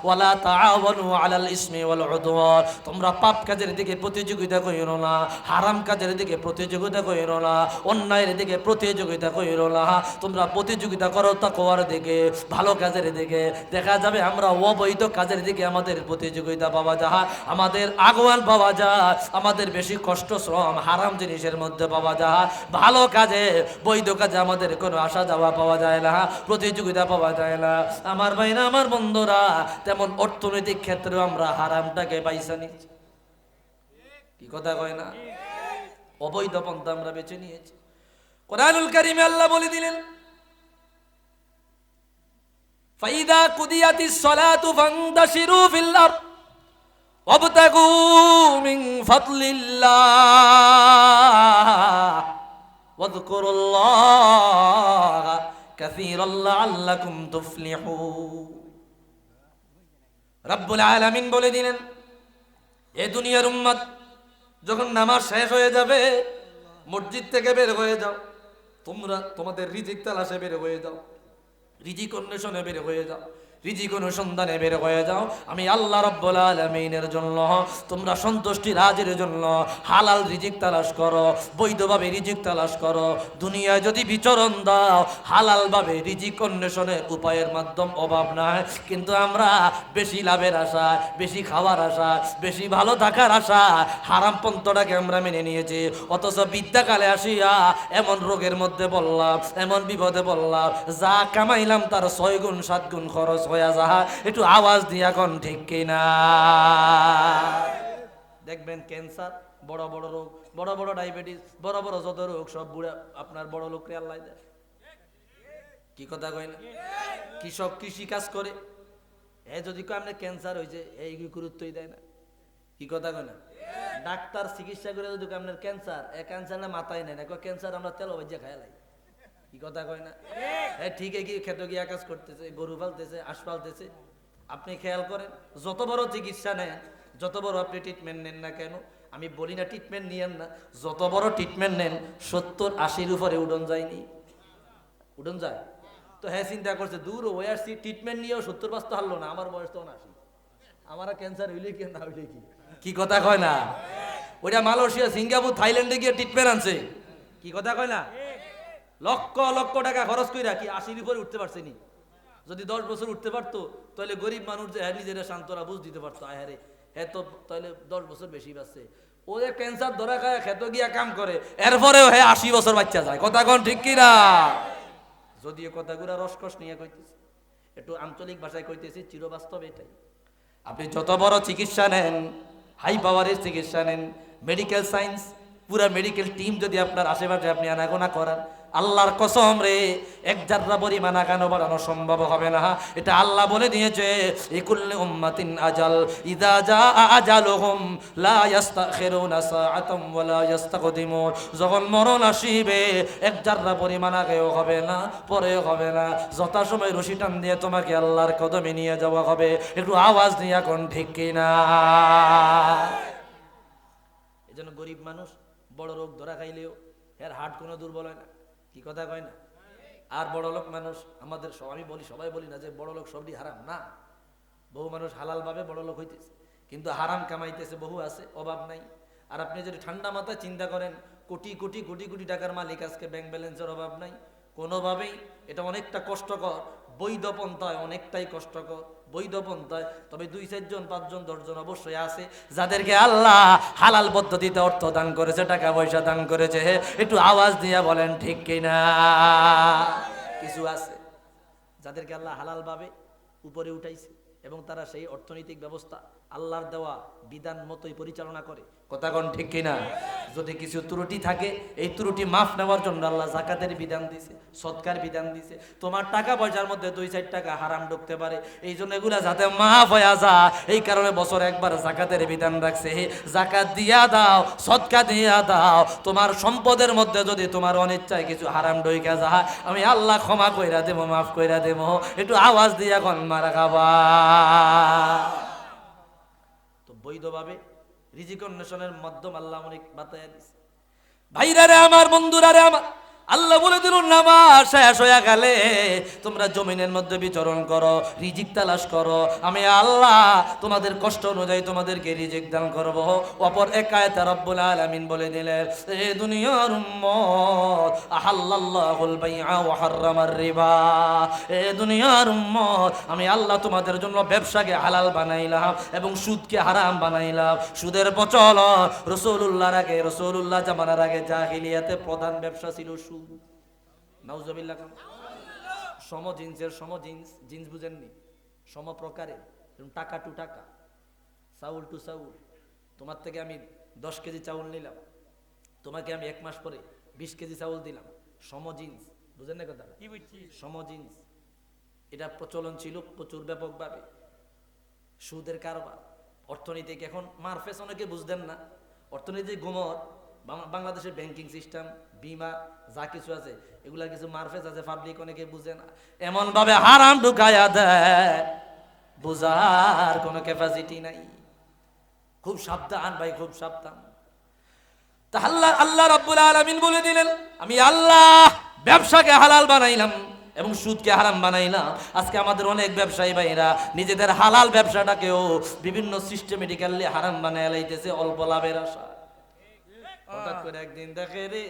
ওয়ালা তাআওয়ানু আলাল ইসমি ওয়াল উদওয়ান। তোমরা পাপ কাজের দিকে প্রতিযোগিতা কইরো না, হারাম কাজের দিকে প্রতিযোগিতা কইরো না, অন্যায়ের দিকে প্রতিযোগিতা কইরো না। তোমরা প্রতিযোগিতা করো তাকওয়ার দিকে, ভালো কাজের দিকে। দেখা যাবে আমরা অবৈধ কাজের দিকে আমাদের প্রতিযোগিতা পাওয়া যায়, আমাদের আগুয়ান পাওয়া যায়, আমাদের বেশি কষ্ট শ্রম হারাম জিনিসের মধ্যে পাওয়া যায়। ভালো কাজে, বৈধ কাজে আমাদের কোনো আসা যাওয়া পাওয়া যায় না, প্রতিযোগিতা পাওয়া যায় না। আমার ভাইরা, আমার বন্ধুরা, তেমন অর্থনৈতিক ক্ষেত্রেও আমরা হারামটাকে পাইছা নিচ্ছি। কি কথা কয় না? অবৈধ পন্থা আমরা বেছে নিয়েছি। কোরআনুল কারীমে আল্লাহ বলে দিলেন, ফাইদা কুদিয়াতিস সালাতু ফান্তাশিরু ফিল আরদ ওয়াবতাগু মিন ফাদলিল্লাহ ওয়াযকুরুল্লাহা কাসীরান লাআল্লাকুম তুফলিহুন। রব্বুল আলামিন বলে দিলেন, এ দুনিয়ার উম্মত, যখন নামাজ শেষ হয়ে যাবে, মসজিদ থেকে বের হয়ে যাও, তোমরা তোমাদের রিজিক তালাশে বের হয়ে যাও, রিজিক অন্বেষণে বের হয়ে যাও, রিজিক অনুসন্ধানে বের হয়ে যাও। আমি আল্লাহ রাব্বুল আলামিনের জন্য, তোমরা সন্তুষ্টি রাজের জন্য হালাল রিজিক তালাশ করো, বৈধভাবে রিজিক তালাশ করো। দুনিয়ায় যদি বিচরণ দাও, হালালভাবে রিজিক অন্বেষণের উপায়ের মাধ্যম অভাব নাই। কিন্তু আমরা বেশি লাভের আশা, বেশি খাওয়ার আশা, বেশি ভালো থাকার আশা হারাম পন্থটাকে আমরা মেনে নিয়েছি। অথচ বিদ্যাকালে আসিয়া এমন রোগের মধ্যে বললাম, এমন বিপদে বললাম, যা কামাইলাম তার 6 গুণ 7 গুণ খরচ হয়ে যাহা। একটু আওয়াজ দিয়া কোন ঠিক কিনা? দেখবেন ক্যান্সার, বড় বড় রোগ, বড় বড় ডায়াবেটিস, বড় বড় যত রোগ সব বুড়া আপনার বড় লোকরে আল্লাহ দেয়। কি কথা কয় না? কৃষক কৃষি কাজ করে, এ যদি কয় আপনার ক্যান্সার হয়েছে, এই গুরুত্বই দেয় না। কি কথা কয় না? ডাক্তার চিকিৎসা করে যদি আপনার ক্যান্সার, এ ক্যান্সার না মাথায় নেয় না, ক্যান্সার আমরা তেল ভাজিয়া খাইলাই। কি কথা কয় না? ঠিক কি খেতে গিয়া কাজ করতেছে, গরু পালতেছে, হাঁস পালতেছে। আপনি খেয়াল করেন, যত বড় চিকিৎসা নেন, যত বড় আপনি ট্রিটমেন্ট নেন না কেন, আমি বলি না ট্রিটমেন্ট নিয়েন না, যত বড় ট্রিটমেন্ট নেন 70-80 উপরে উঠন যায়নি, উঠন যায় তো। হ্যাঁ, চিন্তা করছে দূর ওই আসছি, ট্রিটমেন্ট নিয়েও 70-75 হারলো না, আমার বয়স তখন 80, আমার ক্যান্সার হইলে কি না হইলে কি? কি কথা কয় না? ওইটা মালয়েশিয়া, সিঙ্গাপুর, থাইল্যান্ডে গিয়ে ট্রিটমেন্ট আনছে। কি কথা কয় না? লক্ষ লক্ষ টাকা খরচ কইরা কি 80 উপরে উঠতে পারছেনি? যদি 10 বছর উঠতে পারতো, তাহলে গরিব মানুষ যে হ্যাঁ নিজেরা শান্তরা বুঝ দিতে পারতো, আয় হারে হ্যাঁ তো তাহলে 10 বছর বেশি বাঁচছে। ওদের ক্যান্সার ধরা খায়, খেতে গিয়া কাম করে, এরপরেও হ্যাঁ 80 বছর বাচ্চা যায়। কথা কোন ঠিক কিনা? যদিও কথাগুলা রসকস নিয়ে কইতেছি, একটু আঞ্চলিক ভাষায় কইতেছি, চিরবাস্তব এটাই। আপনি যত বড় চিকিৎসা নেন, হাই পাওয়ারের চিকিৎসা নেন, মেডিকেল সায়েন্স, পুরা মেডিকেল টিম যদি আপনার আশেপাশে আপনি আনাগোনা করেন, আল্লাহর কসম রে, এক জাররা পরিমাণ আগানো বাড়ানো সম্ভব হবে না। এটা আল্লাহ বলে দিয়েছে, লিকুল্লি উম্মাতিন আজাল, ইযা জাআ আজালুহুম লা ইস্তাখিরুনা সাআতাম ওয়া লা ইস্তাকদিমুন। যখন মরণ আসিবে, এক জাররা পরিমাণ আগেও হবে না, পরেও হবে না। যথা সময় রশি টান দিয়ে তোমাকে আল্লাহর কদমে নিয়ে যাওয়া হবে। একটু আওয়াজ দিয়ে এখন ঠিক কিনা? এজন্য গরিব মানুষ বড় রোগ ধরা খাইলেও এর হার্ট কোনো দুর্বল হয় না। কি কথা কয় না? আর বড় লোক মানুষ আমাদের, আমি বলি, সবাই বলি না যে বড় লোক সবই হারাম না। বহু মানুষ হালাল ভাবে বড় লোক হইতেছে, কিন্তু হারাম কামাইতেছে বহু আছে, অভাব নাই। আর আপনি যদি ঠান্ডা মাথায় চিন্তা করেন, কোটি কোটি কোটি কোটি টাকার মালিক, আজকে ব্যাংক ব্যালেন্সের অভাব নাই কোনোভাবেই। এটা অনেকটা কষ্টকর, বৈধ পন্থায় অনেকটাই কষ্টকর, বৈধ পন্থায়। তবে 2-4 জন 5 জন 10 জন অবশ্যই আছে যাদেরকে আল্লাহ হালাল পদ্ধতিতে অর্থ দান করেছে, টাকা পয়সা দান করেছে। একটু আওয়াজ দিয়া বলেন ঠিক কিনা? কিছু আছে যাদেরকে আল্লাহ হালাল ভাবে উপরে উঠাইছে এবং তারা সেই অর্থনৈতিক ব্যবস্থা আল্লাহর দেওয়া বিধান মতোই পরিচালনা করে। কথা কোন ঠিক কিনা? যদি কিছু ত্রুটি থাকে এই ত্রুটি মাফ নেওয়ার জন্য আল্লাহ যাকাতের বিধান দিছে, সদকার বিধান দিছে। তোমার টাকা পয়সার মধ্যে 2-4 টাকা হারাম ঢুকতে পারে, এই জন্য এগুলা যাতে মাফ হয়ে যায় এই কারণে বছর একবার যাকাতের বিধান রাখছে। যাকাত দিয়া দাও, সদকা দিয়া দাও। তোমার সম্পদের মধ্যে যদি তোমার অনিচ্ছায় কিছু হারাম ঢুকে যায় আমি আল্লাহ ক্ষমা কইরা দেব, মাফ কইরা দেব। একটু আওয়াজ দিয়া কোন মারা খাবা। তো বৈধভাবে রিজিক অন্বেষণের মাধ্যম আল্লাহ অনেক বাতায়া দিছে। ভাইরা রে আমার, বন্ধুরা রে আমার, আল্লাহ বলে দিল নামাজ শেষ হয়ে গেলে তোমরা জমিনের মধ্যে বিচরণ করো, রিজিক তালাশ করো, আমি আল্লাহ তোমাদের কষ্ট অনুযায়ী তোমাদেরকে রিজিক দান করব। অপর এক আয়াতে রব্বুল আলামিন বলে দিলেন, এ দুনিয়ার উম্মত আহাল্লাল্লাহুল বাইআ ওয়া হাররামার রিবা। এ দুনিয়ার উম্মত আমি আল্লাহ তোমাদের জন্য ব্যবসাকে হালাল বানাইলাম এবং সুদকে হারাম বানাইলাম। সুদের প্রচলন রাসূলুল্লাহর আগে, রাসূলুল্লাহ জামানার আগে জাহিলিয়াতে প্রধান ব্যবসা ছিল সুদ। নাউজুবিল্লাহ। সম জিন্সের সম জিন্স, জিন্স বুঝেননি? সম প্রকারের, টাকা টু টাকা, চাউল টু চাউল। তোমার থেকে আমি 10 কেজি চাউল নিলাম, তোমাকে আমি 1 মাস পরে 20 কেজি চাউল দিলাম। সম জিন্স, বুঝেন না কথা? সম জিন্স এটা প্রচলন ছিল প্রচুর ব্যাপকভাবে। সুদের কারবার, অর্থনীতি এখন মারফেস অনেকে বুঝতেন না। অর্থনীতি গুমর, বাংলাদেশের ব্যাংকিং সিস্টেম, বিমা যা কিছু আছে এগুলা কিছু মারফেজ আছে, পাবলিক অনেকে বুঝে না। এমন ভাবে হারাম ঢুকায়া দেয় বুঝার কোনো ক্যাপাসিটি নাই। খুব সাবধান ভাই, খুব সাবধান। তা আল্লাহ রাব্বুল আলামিন বলে দিলেন, আমি আল্লাহ ব্যবসাকে হালাল বানাইলাম এবং সুদকে হারাম বানাইলাম। আজকে আমাদের অনেক ব্যবসায়ী ভাইরা নিজেদের হালাল ব্যবসাটাকেও বিভিন্ন সিস্টেমেটিক্যালি হারাম বানায় লাইতেছে অল্প লাভের আশা। হঠাৎ করে একদিন দেখে রে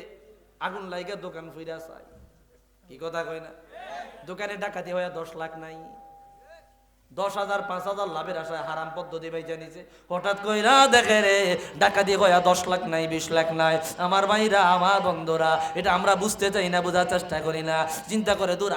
আগুন লাইগা দোকান ফিরা চাই, কি কথা কই না? দোকানে ডাকাতি হয়ে 10 লাখ নাই, 10,000 5,000 লাভের আশায় হারাম পদ্ধতি ভাই জানিছে। হঠাৎ কইরা দেখে রে ডাকাতি হয়ে 10 লাখ নাই, 20 লাখ নাই। আমার ভাইরা, আমার বন্ধুরা, এটা আমরা বুঝতে চাই না, বোঝার চেষ্টা করি না। চিন্তা করে দূর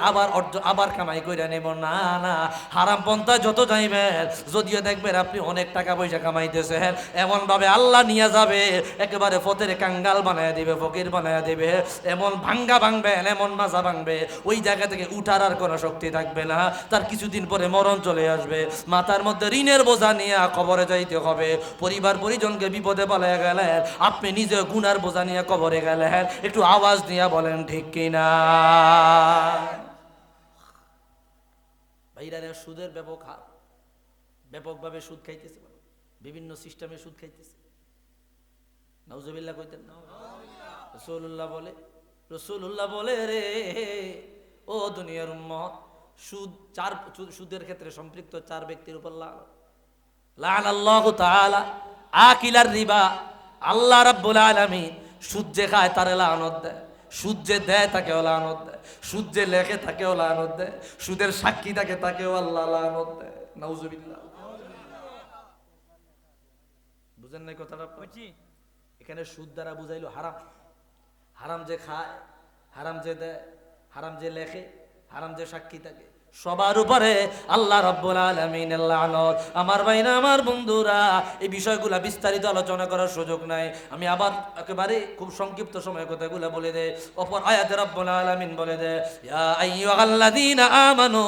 আবার কামাই কইরা নেব। না না, হারাম পন্থা যত যাইবেন যদিও দেখবেন আপনি অনেক টাকা পয়সা কামাইতেছেন, এমন ভাবে আল্লাহ নিয়ে যাবে একেবারে পথের কাঙ্গাল বানায় দিবে, ফকির বানায় দিবে। এমন ভাঙ্গা ভাঙবেন, এমন মাজা ভাঙবে, ওই জায়গা থেকে উঠার আর কোনো শক্তি থাকবে না। তার কিছুদিন পরে মরণ চলে আসবে, মাথার মধ্যে ঋণের বোঝা নিয়ে কবরে যাইতে হবে। পরিবার পরিজনকে বিপদে পালায় গেলেন, আপনি নিজে গুনার বোঝা নিয়ে কবরে গেলেন। একটু আওয়াজ দিয়ে বলেন ঠিক কিনা? ভাইরা, সুদের ব্যবহার ব্যাপকভাবে সুদ খাইতেছে, বিভিন্ন সিস্টেমে সুদ খাইতেছে। নাউজুবিল্লাহ কইতেন না? রাসূলুল্লাহ বলে রে ও দুনিয়ার উম্মত, সুদের ক্ষেত্রে সম্পৃক্ত 4 ব্যক্তির উপর লাআনাল্লাহু তাআলা আকিলার রিবা। আল্লাহ রাব্বুল আলামিন সুদ যে খায় তারে লানত দেয়, সুদ যে দেয় তাকেও লানত দেয়, সুদ যে লেখে তাকেও লানত দেয়, সুদের সাক্ষী থাকে তাকেও আল্লাহ লানত দেয়। নাউজুবিল্লাহ। বুঝেন নাই কথাটা? এখানে সুদ দ্বারা বুঝাইলো হারাম। হারাম যে খায়, হারাম যে দেয়, হারাম যে লেখে, হারাম যে সাক্ষী থাকে, সবার উপরে আল্লাহ রাব্বুল আলামিনের লানত। আমার ভাইরা, আমার বন্ধুরা, এই বিষয়গুলা বিস্তারিত আলোচনা করার সুযোগ নাই। আমি আবার একেবারে খুব সংক্ষিপ্ত সময় কথাগুলো বলে দেয়। অপর আয়াতে রাব্বুল আলামিন বলে দেয়, ইয়া আইয়ুহাল্লাযীনা আমানু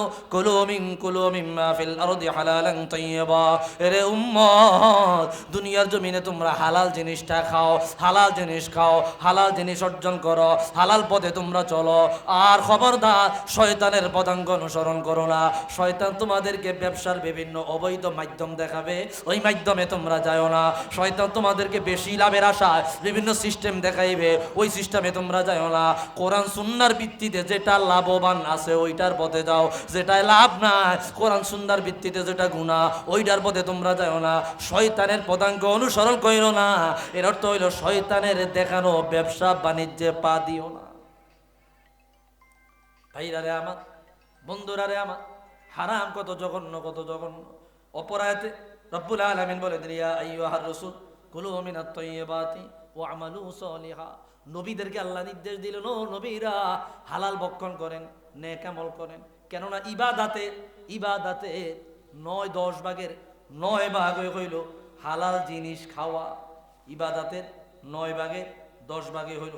কুলু মিম্মা ফিল আরদি হালালান তাইয়্যিবা। এরে উম্মত, দুনিয়ার জমিনে তোমরা হালাল জিনিসটা খাও, হালাল জিনিস খাও, হালাল জিনিস অর্জন করো, হালাল পথে তোমরা চলো। আর খবরদার শয়তানের পদাঙ্ক অনুসরণ করো না। শয়তান তোমাদেরকে ব্যবসার বিভিন্ন অবৈধ মাধ্যম দেখাবে, ওই মাধ্যমে তোমরা যাও না। শয়তান তোমাদেরকে বেশি লাভের আশায় বিভিন্ন সিস্টেম দেখাইবে, ওই সিস্টেমে তোমরা যাও না। কোরআন সুন্নাহর ভিত্তিতে যেটা লাভবান আছে ওইটার পথে যাও, যেটায় লাভ নাই কোরআন সুন্নাহর ভিত্তিতে যেটা গুনাহ ওইটার পথে তোমরা যাও না। শয়তানের পদাঙ্ক অনুসরণ করো না। এর অর্থ হইল শয়তানের দেখানো ব্যবসা বাণিজ্যে পা দিও না। ভাইরা রে আমার, বন্ধুরা রে আমার, হারাম কত জঘন্য, কত জঘন্য। অপরায়তে রব্বুল আলামিন বলে দিলেন, ইয়া আইয়ুহার রাসূল কুলু মিনাত তাইয়্যিবাতি ওয়া আমালু সালিহা। নবীদেরকে আল্লাহ নির্দেশ দিলেন, ও নবীরা হালাল ভক্ষণ করেন, নেক আমল করেন। কেননা ইবাদাতে 9-10 ভাগের 9 ভাগ হইল হালাল জিনিস খাওয়া। ইবাদাতের 9 ভাগে 10 ভাগে হইল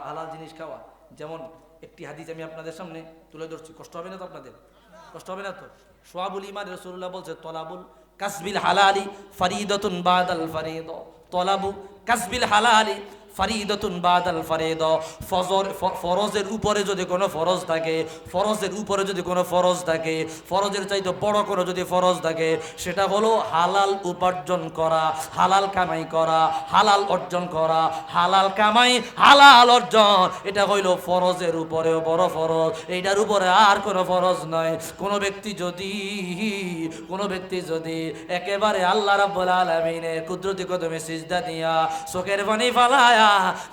হালাল জিনিস খাওয়া। যেমন একটি হাদিস আমি আপনাদের সামনে তুলে ধরছি, কষ্ট হবে না তো আপনাদের? কষ্ট হবে না তো? সোয়াবুল ইমান রাসূলুল্লাহ বলছে, তলাবুল কাসবিল হালালি ফরিদাতুন বাদাল ফরিদ। তলাবু কাসবিল হালালি ফরিদাতুন বাদাল ফরিদ। ফরজের উপরে যদি কোনো ফরজ থাকে, ফরজের উপরে যদি কোনো ফরজ থাকে, ফরজের চাইতে বড় কোনো যদি ফরজ থাকে, সেটা হলো হালাল উপার্জন করা, হালাল কামাই করা, হালাল অর্জন করা। হালাল কামাই হালাল অর্জন, এটা হইল ফরজের উপরেও বড় ফরজ, এইটার উপরে আর কোনো ফরজ নয়। কোনো ব্যক্তি যদি একেবারে আল্লাহ রাব্বুল আলামিনের কুদরতি কদমে সিজদা দিয়া চোখের পানি ফালায়া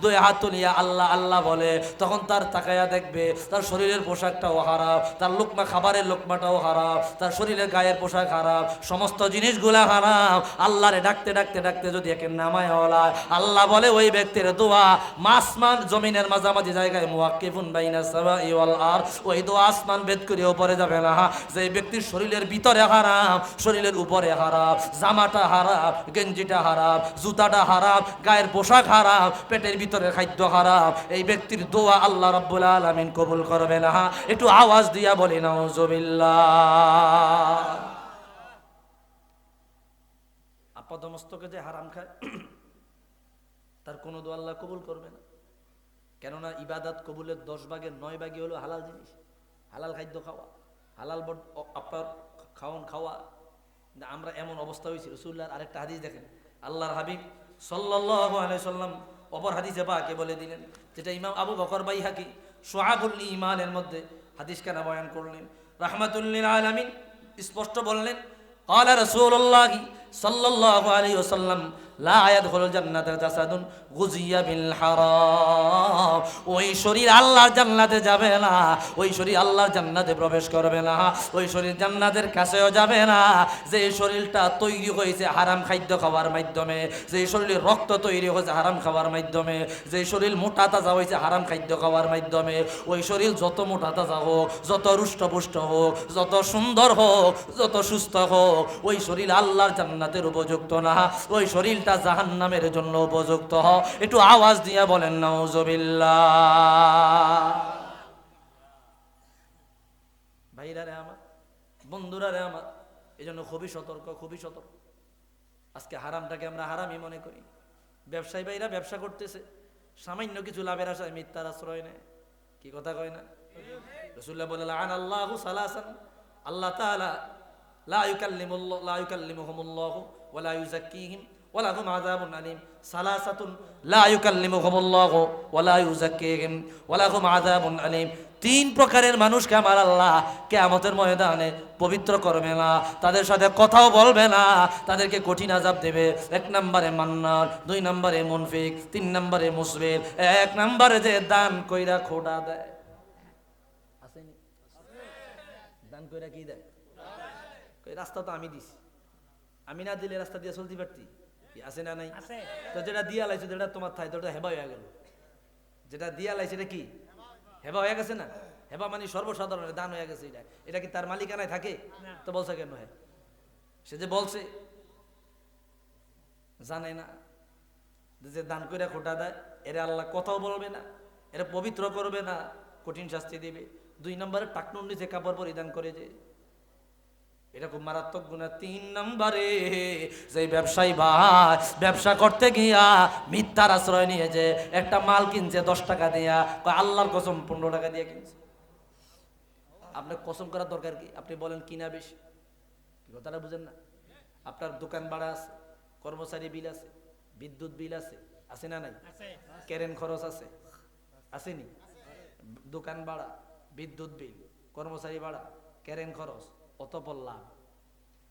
2 হাত তুলিয়া আল্লাহ আল্লাহ বলে, তখন তার তাকায়া দেখবে তার শরীরের পোশাকটাও হারাম, তার লোকমা খাবারের লোকমাটাও হারাম, তার শরীরের গায়ের পোশাক হারাম, সমস্ত জিনিসগুলা হারাম। আল্লাহরে ডাকতে ডাকতে ডাকতে যদি একে নামায় হলায়, আল্লাহ বলে ওই ব্যক্তির দোয়া আসমান জমিনের মাঝামাঝি জায়গায় মুওয়াক্কিফুন বাইনা সামাই ওয়াল আরদ, ওই দোয়া আসমান ভেদ করে উপরে যাবে না। যে ব্যক্তির শরীরের ভিতরে হারাম, শরীরের উপরে হারাম, জামাটা হারাম, গেঞ্জিটা হারাম, জুতাটা হারাম, গায়ের পোশাক হারাম, পেটের ভিতরে খাদ্য হারাম, এই ব্যক্তির দোয়া আল্লাহ রাব্বুল আলামিন কবুল করবে না। একটু আওয়াজ দিয়া বলি নাউজুবিল্লাহ। আপাদমস্তকে যে হারাম খায় তার কোনো দোয়া আল্লাহ কবুল করবে না। কেননা ইবাদত কবুলের 10 ভাগের 9 ভাগই হলো হালাল জিনিস, হালাল খাদ্য খাওয়া, হালাল আপনার খাওয়া। আমরা এমন অবস্থা হয়েছিল, রাসূলুল্লাহর আরেকটা হাদিস দেখেন, আল্লাহর হাবিব সাল্লাল্লাহু আলাইহি সাল্লাম অপর হাদিসে পাকে বলে দিলেন, যেটা ইমাম আবু বকর বাইহাকি শুআবুল ঈমানের মধ্যে হাদিস কেন বয়ান করলেন, রাহমাতুল লিল আলামিন স্পষ্ট বললেন, ক্বালা রাসূলুল্লাহ সাল্লাল্লাহু আলাইহি ওয়াসাল্লাম লা ইয়াদখুলুল জান্নাতা জাসাদুন গুযিয়া বিল হারাম। ওই শরীর আল্লাহর জান্নাতে যাবে না, ওই শরীর আল্লাহর জান্নাতে প্রবেশ করবে না, ওই শরীর জান্নাতের কাছেও যাবে না যে শরীরটা তৈরি হয়েছে হারাম খাদ্য খাওয়ার মাধ্যমে, যে শরীরের রক্ত তৈরি হয়েছে হারাম খাওয়ার মাধ্যমে, যে শরীর মোটা তাজা হয়েছে হারাম খাদ্য খাওয়ার মাধ্যমে। ওই শরীর যত মোটা তাজা হোক, যত রুষ্টপুষ্ট হোক, যত সুন্দর হোক, যত সুস্থ হোক, ওই শরীর আল্লাহর জান্নাতের উপযুক্ত না, ওই শরীর জাহান্নামের জন্য উপযুক্ত। একটু আওয়াজ দিয়া বলেন নাউজুবিল্লাহ। ভাইরা রে আমার, বন্ধুরা রে আমার, এই জন্য খুবই সতর্ক, খুবই সতর্ক। আজকে হারামটাকে আমরা হারামই মনে করি। ব্যবসায়ী ভাইরা ব্যবসা করতেছে, সামান্য কিছু লাভের আশায় মিথ্যার আশ্রয় নেয়, কি কথা কয় না? রাসূলুল্লাহ বলে লাআনাল্লাহু সালাসান, আল্লাহ তাআলা লা ইউকাল্লিমুহুমুল্লাহু ওয়া লা ইউযাক্কিহিম ওয়ালাহুম আযাবুন আলীম। সালাসাতুন লা ইউকাল্লিমুহুমুল্লাহু ওয়া লা ইউযাক্কিহিম ওয়ালাহুম আযাবুন আলীম। 3 প্রকারের মানুষকে আমার আল্লাহ কিয়ামতের ময়দানে পবিত্র করবে না, তাদের সাথে কথাও বলবে না, তাদেরকে কঠিন আযাব দেবে। 1 নম্বরে মান্নান, 2 নম্বরে মুনফিক, 3 নম্বরে মুসবির। 1 নম্বরে যে দান কইরা খোটা দেয়, আসেনি? দান কইরা কি দেয়? কই রাস্তা তো আমি দিছি, আমি না দিলে রাস্তা দিয়ে চলতে পারতি, আছে না নাই? তো যেটা দিয়া লাইছে, যেটা তোমার থাই, তো ওটা হেবা হয়ে গেল। যেটা দিয়া লাইছে এটা কি হেবা হয়ে গেছে না? হেবা মানে সর্বসাধারণের দান হয়ে গেছে। এটা কি তার মালিকানায় থাকে? তো বলছে কেন? হ্যাঁ, সে যে বলছে জানে না যে দান করে খোটা দেয়, এরা আল্লাহ কথাও বলবে না, এরা পবিত্র করবে না, কঠিন শাস্তি দিবে। 2 নম্বরে টাকনুর নিচে কাপড় পরিধান করে যে, এটা খুব মারাত্মক গুনাহ। 3 নম্বরে যে ব্যবসায়ী ভাই ব্যবসা করতে গিয়া মিথ্যার আশ্রয় নিয়ে যে একটা মাল কিনছে 10 টাকা দিয়া, আল্লাহর কসম 15 টাকা দিয়ে কিনছে। আপনার কসম করার দরকার কি? আপনি বলেন কিনা বেশি, কথাটা বুঝেন না? আপনার দোকান ভাড়া আছে, কর্মচারী বিল আছে, বিদ্যুৎ বিল আছে, আছে না নাই? কারেন্ট খরচ আছে, আসেনি? দোকান ভাড়া, বিদ্যুৎ বিল, কর্মচারী ভাড়া, কারেন্ট খরচ, অতঃপর লাভ।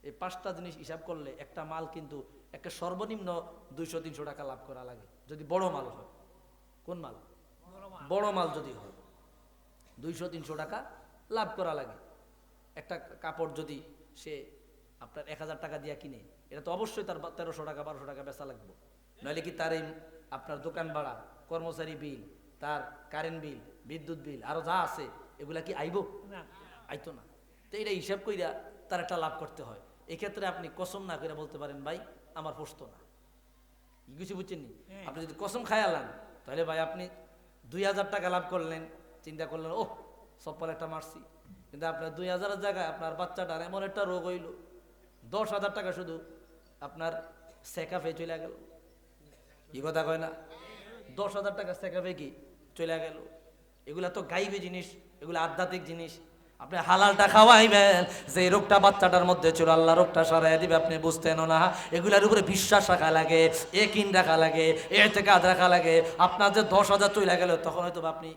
এই 5টা জিনিস হিসাব করলে একটা মাল কিন্তু একটা সর্বনিম্ন 200-300 টাকা লাভ করা লাগে, যদি বড় মাল হয়। কোন মাল? বড় মাল যদি হয় 200-300 টাকা লাভ করা লাগে। একটা কাপড় যদি সে আপনার 1000 টাকা দিয়ে কিনে, এটা তো অবশ্যই তার 1300 টাকা 1200 টাকা বেচা লাগবে, নইলে কি তার এই আপনার দোকান ভাড়া, কর্মচারী বিল, তার কারেন্ট বিল, বিদ্যুৎ বিল আরো যা আছে এগুলা কি আইব? আইতো না। তো এটা হিসাব কইরা তার একটা লাভ করতে হয়। এক্ষেত্রে আপনি কসম না করে বলতে পারেন ভাই আমার পোষতো না, কিছু বুঝছেন নি? আপনি যদি কসম খায়ালান তাহলে ভাই আপনি 2000 টাকা লাভ করলেন, চিন্তা করলেন ও সপ্পাল একটা মারছি, কিন্তু আপনার 2000-এর জায়গায় আপনার বাচ্চাটার এমন একটা রোগ হইল 10,000 টাকা শুধু আপনার সেকাফে চলে গেল। কি কথা কয় না? 10,000 টাকা সেকাফে কি চলে গেল। এগুলা তো গাইবে জিনিস, এগুলো আধ্যাত্মিক জিনিস। আপনি হালালটা খাওয়াইবেন, যে রোগটা বাচ্চাটার মধ্যে ছিল আল্লাহ রোগটা সরাই দিবে, আপনি বুঝতেন না। এগুলার উপরে বিশ্বাস রাখা লাগে, একিন রাখা লাগে, ইতিকাদ রাখা লাগে। আপনার যে 10,000 চলে গেল তখন হয়তো আপনি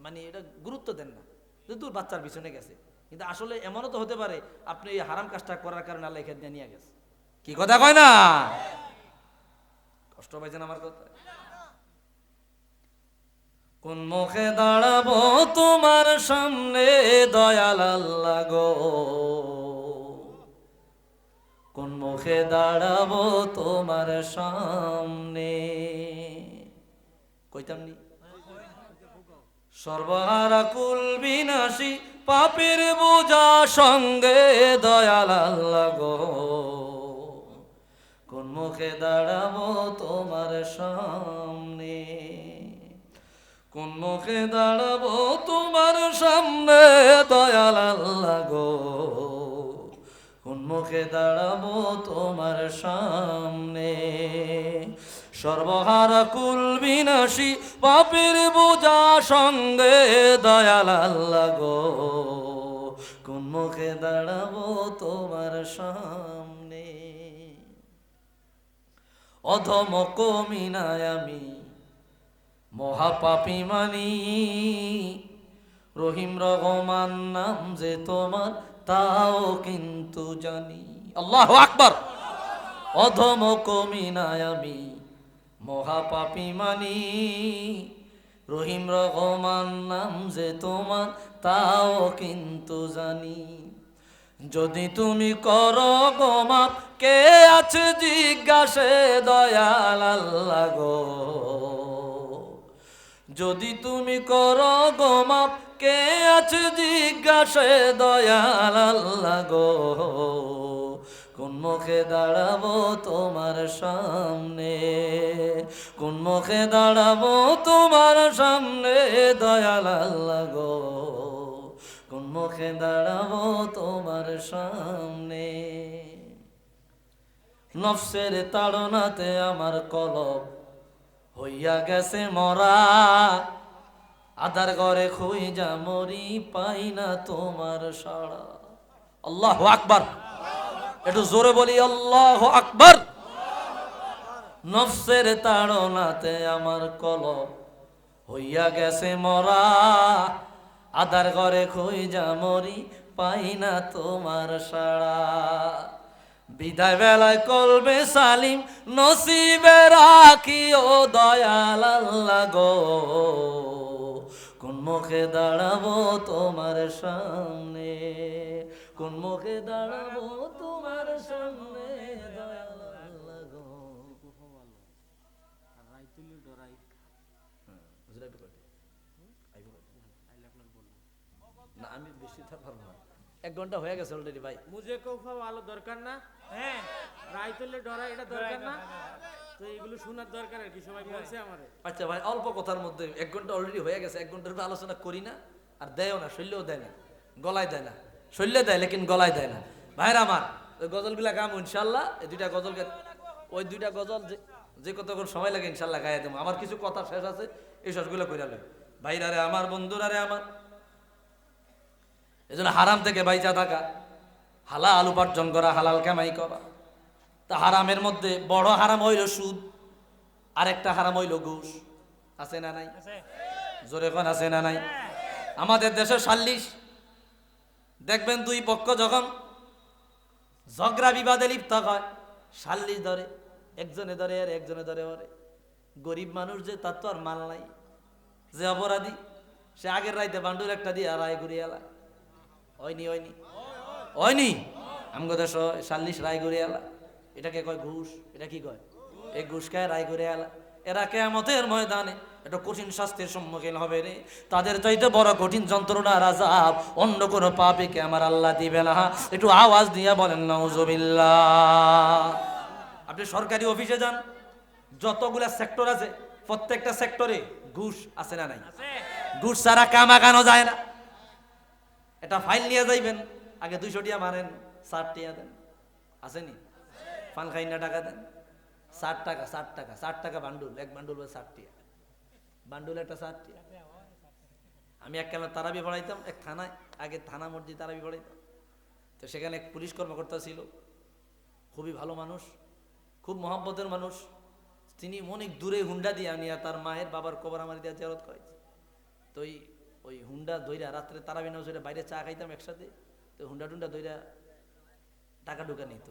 মানে এটা গুরুত্ব দেন না, দূর বাচ্চার পিছনে গেছে, কিন্তু আসলে এমনও তো হতে পারে আপনি এই হারাম কাজটা করার কারণে আল্লাহ এখানে নিয়ে গেছে। কি কথা কয় না? কষ্ট পাইছেন আমার কথা? কোন মুখে দাঁড়াবো তোমার সামনে দয়াল আল্লাহ গো, কোন মুখে দাঁড়াবো তোমার সামনে। কইতাম নি সর্বহারা কুল বিনাশী পাপের বোঝা সঙ্গে দয়াল আল্লাহ গো, কোন মুখে দাঁড়াবো তোমার সামনে, কোন মুখে দাঁড়াবো তোমার সামনে দয়াল আল্লাহ গো, কোন মুখে দাঁড়াবো তোমার সামনে। সর্বহারা কুল বিনাশী পাপের বোঝা সঙ্গে দয়াল আল্লাহ গো, কোন মুখে দাঁড়াবো তোমার সামনে। অধম কমিনায় আমি মহাপাপী মানি, রহিম রহমান নাম যে তোমার তাও কিন্তু জানি। আল্লাহু আকবার। অধম কমিনায় আমি মহাপাপী মানি, রহিম রহমান নাম যে তোমার তাও কিন্তু জানি। যদি তুমি করো গো মাপ কে আছে জিজ্ঞাসে দয়াল আল্লাহ গো, যদি তুমি করো গো মাপ কে আছে জিজ্ঞাসে দয়াল আল্লাহ গো, কোন মুখে দাঁড়াবো তোমার সামনে, কোন মুখে দাঁড়াবো তোমার সামনে দয়াল আল্লাহ গো, কোন মুখে দাঁড়াবো তোমার সামনে। নফসের তাড়নাতে আমার কলব হইয়া গেছে মরা, আধার ঘরে খুঁজা মরি পাই না তোমার সাড়া। আল্লাহু আকবার। একটু জোরে বলি আল্লাহু আকবার। নফসের তাড়নাতে আমার কলব হইয়া গেছে মরা, আধার ঘরে খুঁজা মরি পাই না তোমার সাড়া। বিদায় বেলায় কলবে সালিম নসিবে রাখিও দয়াল আল্লাহ গো, কোন মুখে দাঁড়াবো তোমার সামনে, কোন মুখে দাঁড়াবো তোমার সামনে দয়াল আল্লাহ গো। না আমি বেশি পারবো না, 1 ঘন্টা হয়ে গেছে অলরেডি ভাই। মুঝে কৌফা ভালো দরকার না, হ্যাঁ রাইতুল্লে ডরা এটা দরকার না, তো এগুলো শোনার দরকার আর কি, সবাই বলছে আমারে। আচ্ছা ভাই অল্প কথার মধ্যে 1 ঘন্টা অলরেডি হয়ে গেছে, 1 ঘন্টার উপরে আলোচনা করি না, আর দেয়ও না, শৈলেও দেয় না, গলায় দেয় না, শৈলে দেয় লেকিন গলায় দেয় না। ভাইরা আমার ওই গজলগুলা গাম ইনশাল্লাহ, এই 2টা গজল, ওই 2টা গজল যে কতক্ষণ সময় লাগে ইনশাল্লাহ গায়ে দেবো। আমার কিছু কথা শেষ আছে, এই সবগুলো করে নেবে। ভাইরা রে আমার, বন্ধুরা রে আমার, এই জন্য হারাম থেকে বাইচা থাকা, হালাল উপার্জন করা, হালাল কামাই করা। তা হারামের মধ্যে বড় হারাম হইল সুদ, আরেকটা হারাম হইল ঘুষ। আছে না নাই? জোরে কোন আছে না নাই? আমাদের দেশে সাল্লিশ দেখবেন, 2 পক্ষ যখন ঝগড়া বিবাদে লিপ্ত হয়, সাল্লিশ ধরে, একজনে ধরে আর একজনে ধরে ওরে। গরিব মানুষ যে তার তো আর মাল নাই, যে অপরাধী সে আগের রাইতে বান্ডুর একটা দিয়ে আর রায় ঘুরিয়ে এলা। হয়নি হয়নি হয়নি? আমগো দেশ সাল্লিশ রায় ঘুরিয়ে এলা, এটাকে কয় ঘুষ। এটা কি কয়? এই ঘুষ খায় রায় ঘুরিয়ে এলা। এরা কিয়ামতের ময়দানে এটা কঠিন শাস্তির সম্মুখীন হবে রে। তাদের চাইতে বড় কঠিন যন্ত্রণার আযাব অন্য কোনো পাপীকে আমার আল্লাহ দিবে না। একটু আওয়াজ দিয়ে বলেন নাউজুবিল্লাহ। আপনি সরকারি অফিসে যান, যতগুলা সেক্টর আছে প্রত্যেকটা সেক্টরে ঘুষ আছে না নাই? ঘুষ ছাড়া কাম আগানো যায় না। এটা ফাইল নিয়ে যাইবেন, আগে 200 টাকা মারেন, 60 টাকা দেন, আসেনি? ফান খাই না টাকা দেন, 60 টাকা 60 টাকা 60 টাকা বান্ডুল, এক বান্ডুল 60 টাকা, বান্ডুল একটা 60 টাকা। আমি এক কালে তারাবি পড়াইতাম এক থানায়, আগে থানা মসজিদ তারাবি পড়াইতাম। তো সেখানে এক পুলিশ কর্মকর্তা ছিল, খুবই ভালো মানুষ, খুব মহব্বতের মানুষ। তিনি অনেক দূরে হুন্ডা দিয়ে আনিয়া তার মায়ের বাবার কবর আমার দিয়ে জিয়ারত করাইছে। তো ওই হুন্ডা ধইরা রাত্রে তারাবি নামাজ পড়ে বাইরে চা খাইতাম একসাথে। তো হুন্ডা টুন্ডা ধইরা টাকা ঢুকা নিত।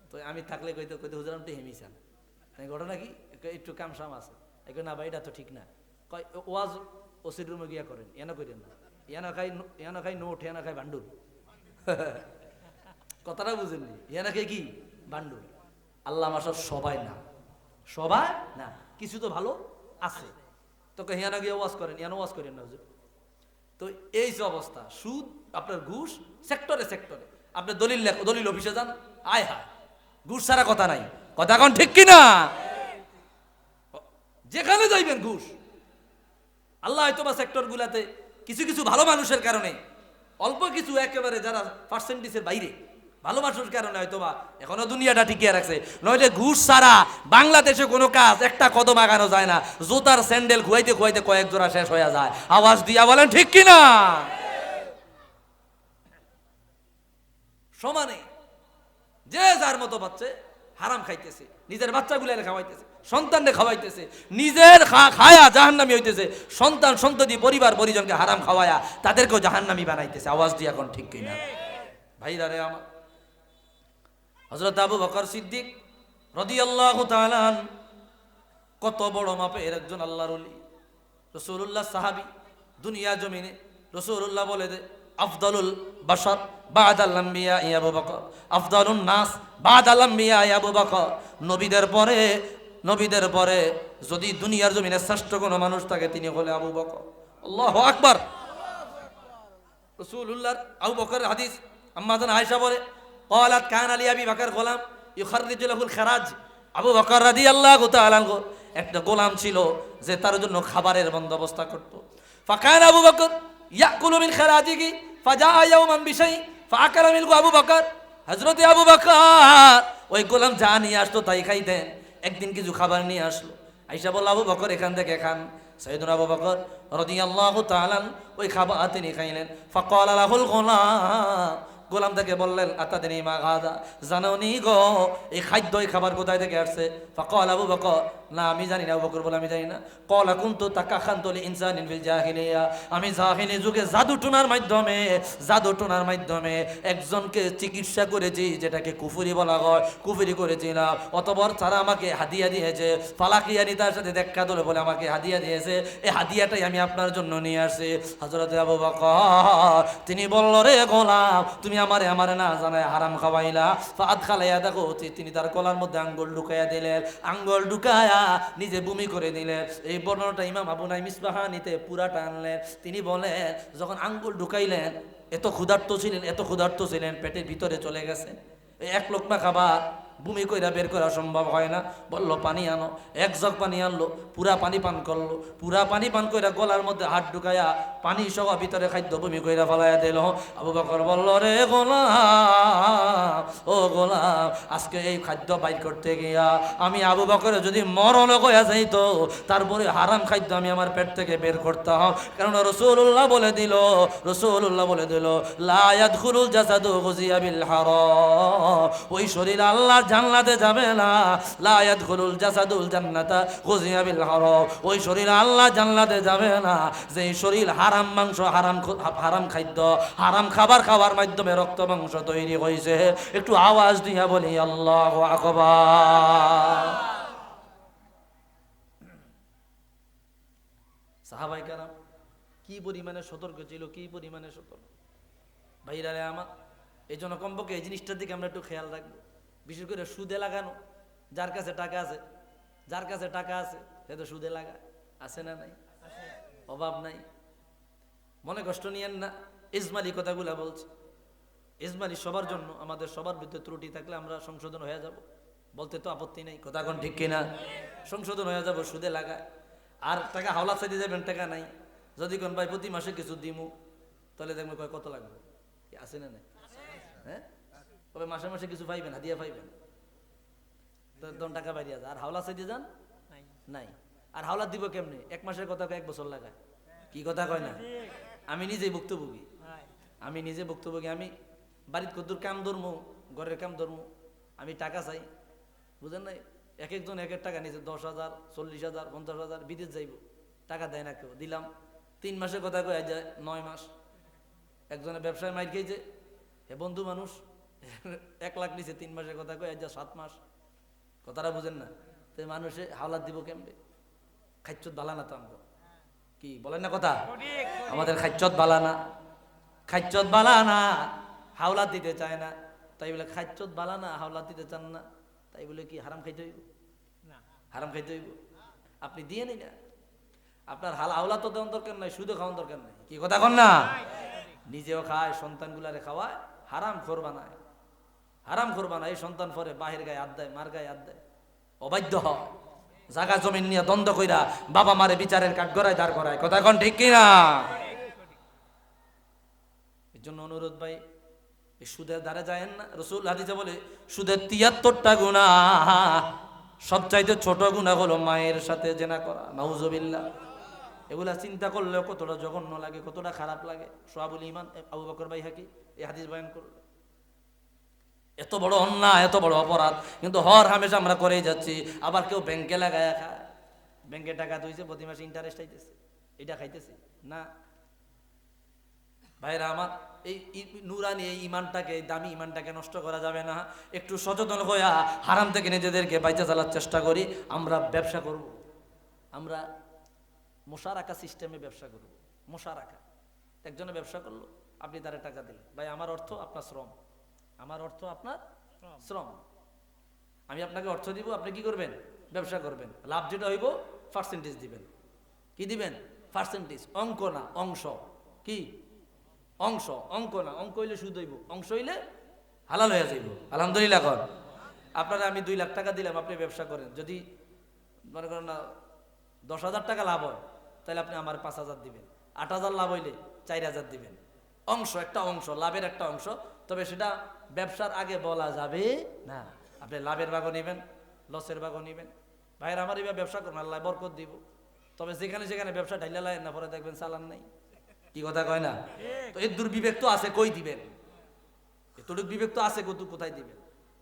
তো আমি থাকলে কইতে কইতে হুজুর আপনি হেমিছেন, ঘটনা কি একটু কাম সাম আছে। না ভাই এটা তো ঠিক না। কয় ওয়াজ ওসির রুমে গিয়া করেন, এনা করেন না, এনা খাই নোট, এনা খাই বান্ডুল। কথাটা বুঝেননি? এনা খাই কি বান্ডুল। আল্লাহ মাসা সবাই না, সবাই না, কিছু তো ভালো আছে। তোকে হিয়ানা গিয়ে ওয়াজ করেন, ইয়ানো ওয়াজ করেন না হুজুর। তো এই যে অবস্থা, সুদ আপনার ঘুষ সেক্টরে সেক্টরে। আপনি দলিল অফিসে যান, আয় হায় ঘুষ ছাড়া কথা নাই। কথা এখন ঠিক কিনা? যেখানে যাইবেন ঘুষ। আল্লাহ হয়তো বা সেক্টর গুলাতে কিছু কিছু ভালো মানুষের কারণে, অল্প কিছু একেবারে যারা পার্সেন্টেজের বাইরে ভালো মানুষের কারণে হয়তো বা এখনো দুনিয়াটা টিকিয়ে রাখছে। নইলে ঘুষ ছাড়া বাংলাদেশে কোনো কাজ একটা কদম আগানো যায় না। জুতার স্যান্ডেল খুয়াইতে খুয়াইতে কয়েক জোড়া শেষ হয়ে যায়। আওয়াজ দিয়া বলেন ঠিক কিনা? সমানে যে যার মতো পাচ্ছে হারাম খাইতেছে, নিজের বাচ্চাগুলো খাওয়াইতেছে, সন্তানকে খাওয়াইতেছে, নিজের খায়া জাহান্নামী হইতেছে, সন্তান সন্ততি পরিবার পরিজনকে হারাম খাওয়ায়া তাদেরকেও জাহান্নামী বানাইতেছে। আওয়াজ দিয়ে এখন ঠিক কিনা? ভাইরা রে আমার, হযরত আবু বকর সিদ্দিক রাদিয়াল্লাহু তাআলা কত বড় মাপের একজন আল্লাহর ওলি, রাসূলুল্লাহ সাহাবী। দুনিয়া জমিনে রাসূলুল্লাহ বলে দে আফদালুল বাশার বাদাল আম্বিয়া আবু বকর, আফদালুন নাস বাদাল আম্বিয়া আবু বকর। নবীদের পরে যদি দুনিয়ার জমিনে শ্রেষ্ঠ কোনো মানুষ থাকে তিনি হলে আবু বকর। আল্লাহু আকবার। রাসূলুল্লাহ আবু বকরের হাদিস, আম্মা জান আয়েশা বলে ক্বালাত কানা লি আবি বকর গোলাম ইউখাররিজু লাহুল খারাজ। আবু বকর রাদিয়াল্লাহু তাআলা একটা গোলাম ছিল যে তার জন্য খাবারের বন্দোবস্ত করত। ফাকানা আবু বকর ইয়াকুলু মিন খারাজিহি ফাজাআ ইয়াওমান বিশাই ফাআকালা মিনহু আবু বকর। হযরত আবু বকর ওই গোলাম যা নিয়ে আসতো তাই খাইতেন। একদিন কিছু খাবার নিয়ে আসলো, আয়েশা বলল আবু বকর এখান থেকে খান। সাইয়েদুনা আবু বকর রাদিয়াল্লাহু তাআলা ওই খাবার তিনি খাইলেন। ফাকালা লাহুল গোলাম, গোলাম থেকে বললেন আতাদনি মা গাদা, জানোনি গো এই খাদ্য এই খাবার কোথায় থেকে আসছে? ফাকাল আবু বকর না আমি জানি না। আবু বকর বলে আমি জানি না। ক্বালা কুনতু তাকাখানতু লিইনসানিন ফিল জাহিলিয়া, আমি জাহিলি যুগে জাদু টোনার মাধ্যমে একজনকে চিকিৎসা করেছি, যেটাকে কুফরি বলা হয়, কুফরি করেছিলাম। অতঃপর তারা আমাকে হাদিয়া দিয়েছে, ফালাকিয়ানি তার সাথে দেখা দিল বলে আমাকে হাদিয়া দিয়েছে। এই হাদিয়াটাই আমি আপনার জন্য নিয়ে আসছি। হযরত আবু বকর তিনি বলল রে গোলাম তুমি আমারে না জানায় হারাম খাওয়াইলা। ফাদ খালাইয়া দেখো, তিনি তার গলার মধ্যে আঙ্গুল ঢুকাইয়া দিলেন। আঙ্গুল ঢুকায়া নিজে বমি করে দিলেন। এই বর্ণনাটা ইমাম আবু নাঈম ইসফাহানিতে পুরাটা আনলেন। তিনি বলেন যখন আঙ্গুল ঢুকাইলেন এত ক্ষুধার্ত ছিলেন পেটের ভিতরে চলে গেছে। এই এক লোকমা খাবার বমি কইরা বের করা সম্ভব হয় না। বলল পানি আনো, এক জগ পানি আনলো, পুরা পানি পান করলো। পুরা পানি পান কইরা গলার মধ্যে হাত ঢুকাইয়া পানি সহ ভিতরে খাদ্য বমি কইরা ফেলাইয়া দিল। আবু বকর বলল রে গোলাম, ও গোলাম আজকে এই খাদ্য বাইর করতে গিয়া আমি আবু বকরে যদি মরণ হইয়া যাইতো, তারপরে হারাম খাদ্য আমি আমার পেট থেকে বের করতাম। কারণ রাসূলুল্লাহ বলে দিল লা ইয়াদখুলুল জাসাদু গুযিয়া বিল হারাম, ওই শরীর আল্লাহ জান্নাতে যাবে না। লা ইয়াদখুলুল জাসাদুল জান্নাতা গুযিয়া বিল হারাম, ওই শরীর আল্লাহ জান্নাতে যাবে না যেই শরীর হারাম মাংস, হারাম খাদ্য, হারাম খাবার খাওয়ার মাধ্যমে রক্ত মাংস তৈরি হয়েছে। একটু আওয়াজ দিয়া বলি আল্লাহু আকবার। সাহাবায়ে কেরাম কি পরিমাণে সতর্ক ছিল, কি পরিমাণে সতর্ক। ভাইরা রে আমার, এই জন্য কমপক্ষে এই জিনিসটার দিকে আমরা একটু খেয়াল রাখবো। বিশেষ করে সুদে লাগানো, যার কাছে টাকা আছে সে তো সুদে লাগায়। আছে না নাই? অভাব নাই। মনে কষ্ট নিয়েন না, ইজমালি কথাগুলা বলছি, ইজমালি সবার জন্য। আমাদের সবার ভিতরে ত্রুটি থাকলে আমরা সংশোধন হয়ে যাব, বলতে তো আপত্তি নেই, কথা কোন ঠিক কিনা? সংশোধন হয়ে যাব। সুদে লাগায় আর টাকা হাওলা চাইতে যাবেন, টাকা নাই। যদি কোন ভাই প্রতি মাসে কিছু দিমু, তাহলে দেখবেন কয় কত লাগবে, আছে না নাই? হ্যাঁ, তবে মাসে মাসে কিছু পাইবেন, হাদিয়া পাইবেন, তখন টাকা বাইরিয়া যায়। আর হাওলা চাইতে যান নাই। আর হাওলা দিব কেমনে? এক মাসের কথা কয়, 1 বছর লাগায়। কি কথা কয় না? আমি নিজেই ভুক্তভোগী, আমি নিজে ভুক্তভোগী। আমি বাড়ির কদ্দুর কাম ধরমু, ঘরের কাম ধরমু, আমি টাকা চাই, বুঝেন নাই? এক একজন এক এক টাকা নিয়েছে, 10,000, 40,000, 50,000, বিদেশ যাইব, টাকা দেয় না কেউ। দিলাম 3 মাসের কথা কয়ে যায় 9 মাস। একজনের ব্যবসায় মাইর খেয়েছে, হে বন্ধু মানুষ, 1 লাখ নিচে 3 মাসের কথা কয়ে যায় 7 মাস। কথাটা বুঝেন না? তো মানুষে হাওলাত দিব কেমবে? খাইচ্ছত বালা না তো আমরা, কি বলেন না কথা? আমাদের খাইচ্ছত বালা না, খাইচ্ছত বালা না, হাওলাত দিতে চায় না। তাই বলে খাইচ্ছত বালা না, হাওলাত দিতে চান না, তাই বলে কি হারাম খাইতে হইব? হারাম খাইতে হইব? আপনি দিয়ে নেই না, আপনার হাওলাত তো দেওয়ার দরকার নাই, সুদও খাওয়ার দরকার নাই। কি কথা কন না? নিজেও খায়, সন্তানগুলারে খাওয়ায়, হারাম খোর বানায়, হারাম খোর বানায়। এই সন্তান পরে বাহির গায়ে হাত দেয়, মার গায়ে হাত দেয়, অবাধ্য হয়, জাগা জমিন নিয়ে দ্বন্দ্ব কইরা বাবা মারে বিচারের কাঠ গড়ায়, দাঁড় করায়। কথা কন ঠিক কিনা? এর জন্য অনুরোধ ভাই, এই সুদের ধারে যায়েন না। রসুল হাদিসে বলে সুদের 73টা গুনাহ, সবচাইতে ছোট গুনাহ হলো মায়ের সাথে জেনা করা। নাউজুবিল্লাহ। এগুলা চিন্তা করলেও কতটা জঘন্য লাগে, কতটা খারাপ লাগে। সোহাবুল ঈমান আবু বকর বাইহাকি এই হাদিস বয়ান করল। এত বড় অন্যায়, এত বড় অপরাধ, কিন্তু হর হামেশা আমরা করেই যাচ্ছি। আবার কেউ ব্যাংকে লাগায় খায়, ব্যাংকে টাকা দিয়েছে, প্রতি মাসে ইন্টারেস্ট আইতেছে, এটা খাইতেছে না। ভাইরা আমার, এই নুরানি এই ইমানটাকে, এই দামি ইমানটাকে নষ্ট করা যাবে না। একটু সচেতন হইয়া হারাম থেকে নিজেদেরকে বাইচা চালার চেষ্টা করি। আমরা ব্যবসা করব, আমরা মোশারাকা সিস্টেমে ব্যবসা করব। মোশারাকা, একজনে ব্যবসা করলো, আপনি তারে টাকা দিলেন, ভাই আমার অর্থ আপনার শ্রম, আমার অর্থ আপনার শ্রম, আমি আপনাকে অর্থ দিব, আপনি কি করবেন? ব্যবসা করবেন। লাভ যেটা হইব পার্সেন্টেজ দিবেন। কি দিবেন? পার্সেন্টেজ, অঙ্ক না অংশ। কি অংশ? অঙ্ক না, অঙ্ক হইলে সুদ হইব, অংশ হইলে হালাল হয়ে যাইব। আলহামদুলিল্লাহ। কর আপনারা আমি 2 লাখ টাকা দিলাম, আপনি ব্যবসা করেন, যদি মনে করেন না 10,000 টাকা লাভ হয়, তাহলে আপনি আমার 5,000 দিবেন। 8,000 লাভ হইলে 4,000 দিবেন। অংশ, একটা অংশ, লাভের একটা অংশ। তবে সেটা ব্যবসার আগে বলা যাবে না। আপনি লাভের ভাগও নেবেন, লসের ভাগও নেবেন। ভাইয়ের আমার এবার ব্যবসা করুন, আল্লাহ বরকত দিব। তবে যেখানে যেখানে ব্যবসা ঢাইলা লাইন না, পরে দেখবেন চালান নাই। কি কথা কয় না? তো এর দুর্বিবেক তো আছে, কই দিবেন? এতটুকু বিবেক তো আছে, কোথায় দিবেন?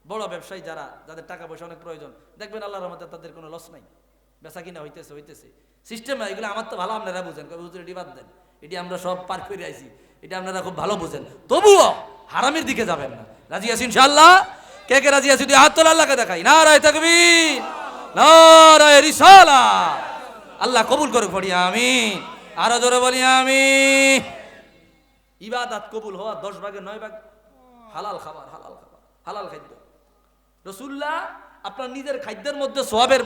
বড় ব্যবসায়ী যারা, যাদের টাকা পয়সা অনেক প্রয়োজন, দেখবেন আল্লাহর রহমতে তাদের কোনো লস নাই, বেচা কিনা হইতেছে। সিস্টেম না এগুলো, আমার তো ভালো, আপনারা বুঝেন, কবে হুজুর এটি বাদ দেন, এটি আমরা সব পার করে আইছি, এটা আপনারা খুব ভালো বুঝেন। তবুও হারামের দিকে যাবেন না। রাজি আছি ইনশাআল্লাহ? কে কে রাজি আছি? তুই হাত তোলা, আল্লাহকে দেখাই। নারায়ে তাকবীর, নারায়ে রিসালাত। আল্লাহ কবুল করুক, পড়ি আমিন। আরো জোরে বলি আমিন। ইবাদত কবুল হওয়া 10 ভাগের 9 ভাগ হালাল খাবার, হালাল খাবার, হালাল খাদ্য। রাসূলুল্লাহ আপনার নিজের খাদ্যের মধ্যে সওয়াবের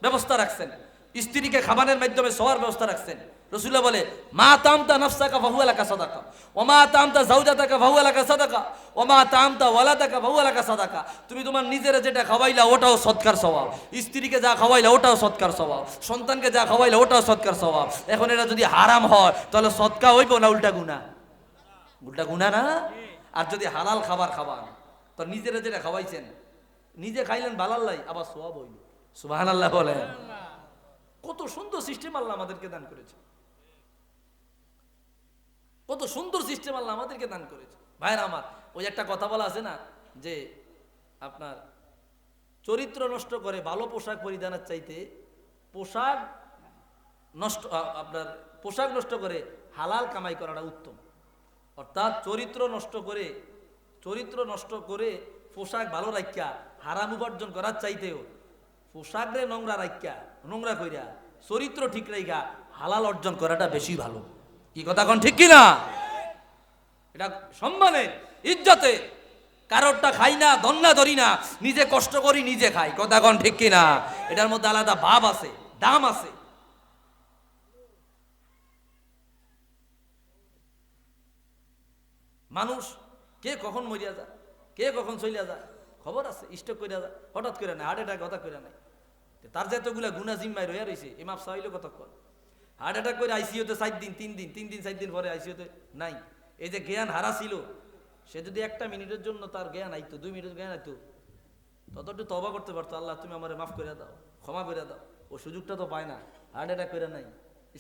ব্যবস্থা রাখছেন, স্ত্রীকে খাবারের মাধ্যমে সওয়াবের ব্যবস্থা রাখছেন। রাসূলুল্লাহ বলে, মা তামতা নাফসাকা ফাহুয়া লাকা সাদাকা, ওয়া মা তামতা যাওজাতাকা ফাহুয়া লাকা সাদাকা, ওয়া মা তামতা ওয়ালাদাকা ফাহুয়া লাকা সাদাকা। তুমি তোমার নিজের যেটা খাওয়াইলা ওটাও সদকার সওয়াব, স্ত্রীকে যা খাওয়াইলা ওটাও সদকার সওয়াব, সন্তানকে যা খাওয়াইলা ওটাও সদকার সওয়াব। এখন এটা যদি হারাম হয় তাহলে সদকা হইব না উল্টা গুনাহ? উল্টা গুনাহ না? আর যদি হালাল খাবার খাবার, তো নিজেরা যেটা খাওয়াইছেন, নিজে খাইলেন ভালাল্লাই, আবার সওয়াব হইল। সুবহানাল্লাহ বলেন। কত সুন্দর সিস্টেম আল্লাহ আমাদেরকে দান করেছে, কত সুন্দর সিস্টেম আল্লাহ আমাদেরকে দান করেছে। ভাইরা আমার, ওই একটা কথা বলা আছে না, যে আপনার চরিত্র নষ্ট করে ভালো পোশাক পরিধানের চাইতে পোশাক নষ্ট, আপনার পোশাক নষ্ট করে হালাল কামাই করাটা উত্তম। অর্থাৎ চরিত্র নষ্ট করে পোশাক ভালো রাখিয়া হারাম উপার্জন করার চাইতেও পোশাকরে নোংরা কইরা চরিত্র ঠিক রাখা হালাল অর্জন করাটা বেশি ভালো। কি কথা কোন ঠিক কিনা? এটা সম্মানে, ইজ্জতে, কারোরটা খাই না, দন্না ধরি না, নিজে কষ্ট করি, নিজে খাই। কথা কোন ঠিক কিনা? এটার মধ্যে আলাদা ভাব আছে, দাম আছে। মানুষ কে কখন মরিয়া যায়, কে কখন চলিয়া যায় খবর আছে। স্ট্রোক করিয়া যায় হঠাৎ করে নাই, হার্ট অ্যাটাক হঠাৎ করে নাই। তার যে এতগুলা গুণা জিম্মায় রইয়া রয়েছে, এই মাপ চাইলে কতক্ষণ। হার্ট অ্যাটাক করে আইসিইউতে 4 দিন 3 দিন 3 দিন 4 দিন পরে আইসিইউতে নাই। এই যে জ্ঞান হারা ছিল, সে যদি একটা মিনিটের জন্য তার জ্ঞান আইতো, 2 মিনিটের জ্ঞান আইতো, তত একটু তওবা করতে পারতো, আল্লাহ তুমি আমারে মাফ করে দাও, ক্ষমা করে দাও। ও সুযোগটা তো পায় না, হার্ট অ্যাটাক করে নাই,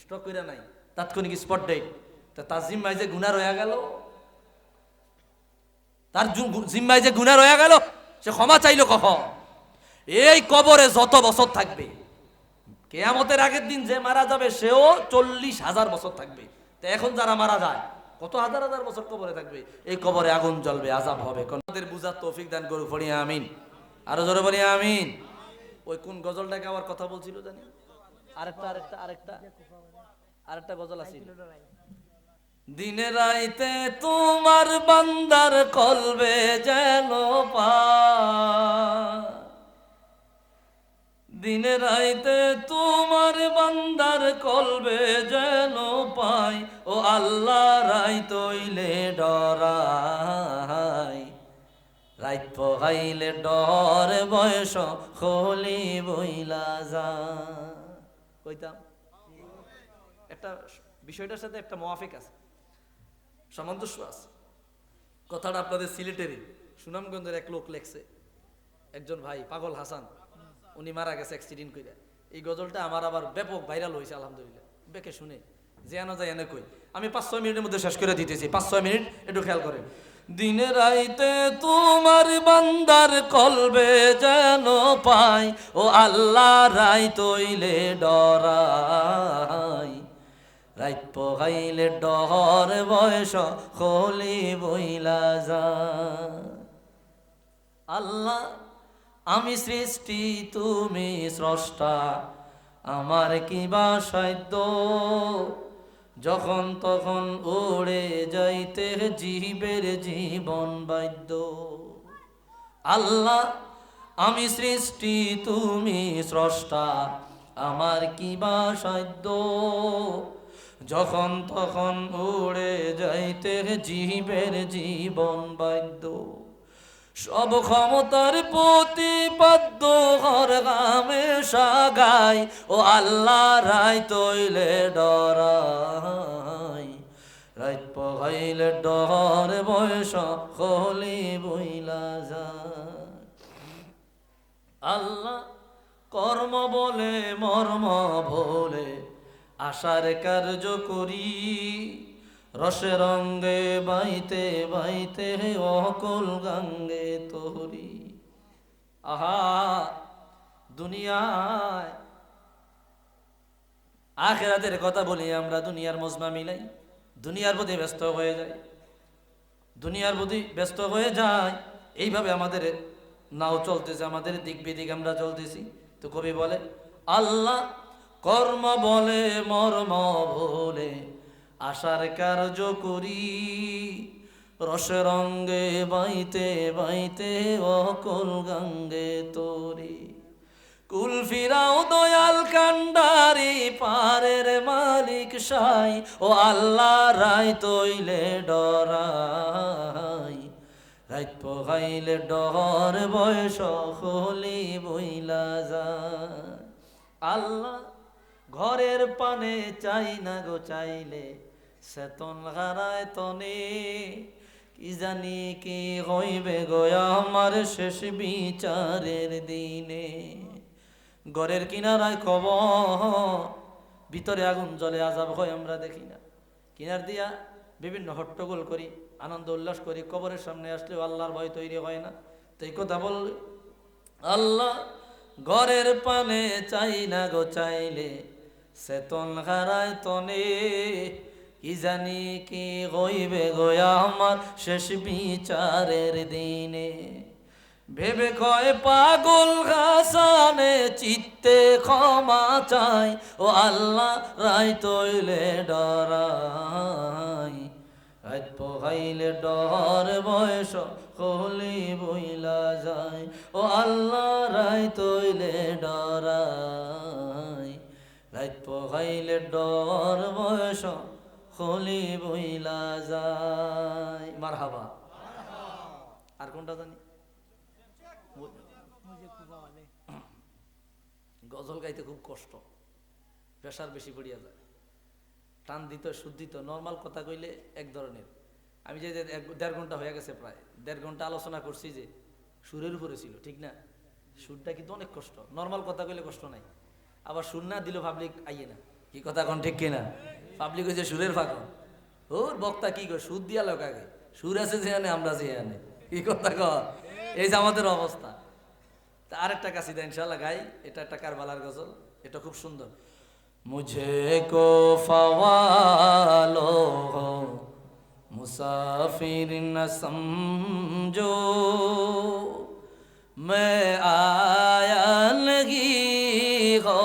স্ট্রোক করে নাই, তাৎক্ষণিক স্পট ডেট। তা তার জিম্মায় যে গুনাহ রয়ে গেল, তার জিম্মায় যে গুনাহ রয়ে গেল, সে ক্ষমা চাইলো কখন? এই কবরে যত বছর থাকবে, কিয়ামতের আগের দিন যে মারা যাবে সেও 40,000 বছর থাকবে। তো এখন যারা মারা যায় কত হাজার হাজার বছর কবরে থাকবে, এই কবরে আগুন জ্বলবে, আযাব হবে। আমাদের বুঝার তৌফিক দান করুক, পড়ি আমিন। আরো জোরে বলি আমিন। ওই কোন গজলটাকে আবার কথা বলছিল জানি, আরেকটা গজল আছে, দিনে রাইতে তোমার বান্দার কলবে যেন পায়, দিনে রাইতে তোমার বান্দার কলবে যেন পাই, ও আল্লাহ রাইত হইলে ডরাই, রাইত পোহাইলে ডর বয়স খলি বইলা যা। কইতাম একটা বিষয়টার সাথে একটা মুআফিক আছে, সামঞ্জস্য আছে। কথাটা আপনাদের সিলেটেরই সুনামগঞ্জের এক লোক লেখছে, একজন ভাই পাগল হাসান, উনি মারা গেছে অ্যাক্সিডেন্ট করে। এই গজলটা আমার আবার ব্যাপক ভাইরাল হয়েছে আলহামদুলিল্লাহ। বেকে শুনে যে আনা যায় এনে কই, আমি 5-6 মিনিটের মধ্যে শেষ করে দিতেছি, 5-6 মিনিট একটু খেয়াল করেন। দিনে রাইতে তোমার বান্দার কলবে যেন পাই, ও আল্লাহ রাইত হইলে ডরাই, রাইত পোহাইলে ডর বয়স খলি বইলা যা। আল্লাহ আমি সৃষ্টি তুমি স্রষ্টা, আমার কি বা সাধ্য, যখন তখন উড়ে যাইতে জীবের জীবন বাধ্য। আল্লাহ আমি সৃষ্টি তুমি স্রষ্টা, আমার কি বা সাধ্য, যখন তখন উড়ে যাইতে জীবের জীবন বাধ্য। সব ক্ষমতার প্রতিপাদ্য হর গামে সাগাই, ও আল্লাহ রাইত হইলে ডরাই, রাইত পোহাইলে ডর বয়স খলি বইলা যায়। আল্লাহ কর্ম বলে মর্ম ভোলে আশার কার্য করি, রসে রঙ্গে বাইতে বাইতে অকল গাঙ্গে তোরি। আহা দুনিয়ায় আখিরাতের কথা বলি, আমরা দুনিয়ার মজমা মিলাই, দুনিয়ার প্রতি ব্যস্ত হয়ে যাই, দুনিয়ার প্রতি ব্যস্ত হয়ে যায়। এইভাবে আমাদের নাও চলতেছে, আমাদের দিক বিদিক আমরা চলতেছি। তো কবি বলে আল্লাহ কর্ম বলে মর্ম ভোলে আশার কার্য করি, রসে রঙ্গে বাইতে বাইতে অকল গাঙ্গে তোরি। কুল ফিরাও দয়াল কান্ডারি পারের মালিক সাই, ও আল্লাহ রাইত হইলে ডরাই, রাইত পোহাইলে ডর বয়স খলি বইলা যায়। আল্লাহ ঘরের পানে চাই না গো চাইলে, সেতন হারায় তনে, কি জানি কি হইবে গো আমার শেষ বিচারের দিনে। ঘরের কিনারায় খবর, ভিতরে আগুন জ্বলে আযাব হয় আমরা দেখি না, কিনার দিয়া বিভিন্ন হট্টগোল করি, আনন্দ উল্লাস করি, কবরের সামনে আসলেও আল্লাহর ভয় তৈরি হয় না। তো এই কথা বল আল্লাহ ঘরের পানে চাই না গো চাইলে, সেতন হারায় তনে, কি জানি কি হইবে গো আমার শেষ বিচারের দিনে। ভেবে কয় পাগল হাসানে চিত্তে ক্ষমা চাই, ও আল্লাহ রাইত হইলে ডরাই, রাইত পোহাইলে ডর বয়স খলি বইলা যায়, ও আল্লাহ রাইত হইলে ডরাই, রাইত পোহাইলে ডর বয়স খলি বইলা যায়। মারহাবা। আর কোনটা জানি, গজল গাইতে খুব কষ্ট, প্রেশার বেশি পড়িয়া যায়, টান দিত শুদ্ধিত। নর্মাল কথা কইলে এক ধরনের, আমি যে 1.5 ঘন্টা হয়ে গেছে, প্রায় 1.5 ঘন্টা আলোচনা করছি যে সুরের উপরে ছিল, ঠিক না? সুরটা কিন্তু অনেক কষ্ট, নর্মাল কথা কইলে কষ্ট নাই, আবার সুর না দিল পাবলিক আইয়ে না, কি কথা কোন ঠিক কিনা? পাবলিক হয়েছে সুরের ফাঁকন, ওর বক্তা কি করে সুর দিয়া লোক আগে, সুর আছে যেখানে আমরা যেখানে, কি কথা কর, এই যে আমাদের অবস্থা। তা আরেকটা কাসিদা ইনশাআল্লাহ গাই, এটা একটা কারবালার গজল, এটা খুব সুন্দর। মুঝে কো ফওয়ালো হো মুসাফির ন সমঝো, मैं आया नहीं हो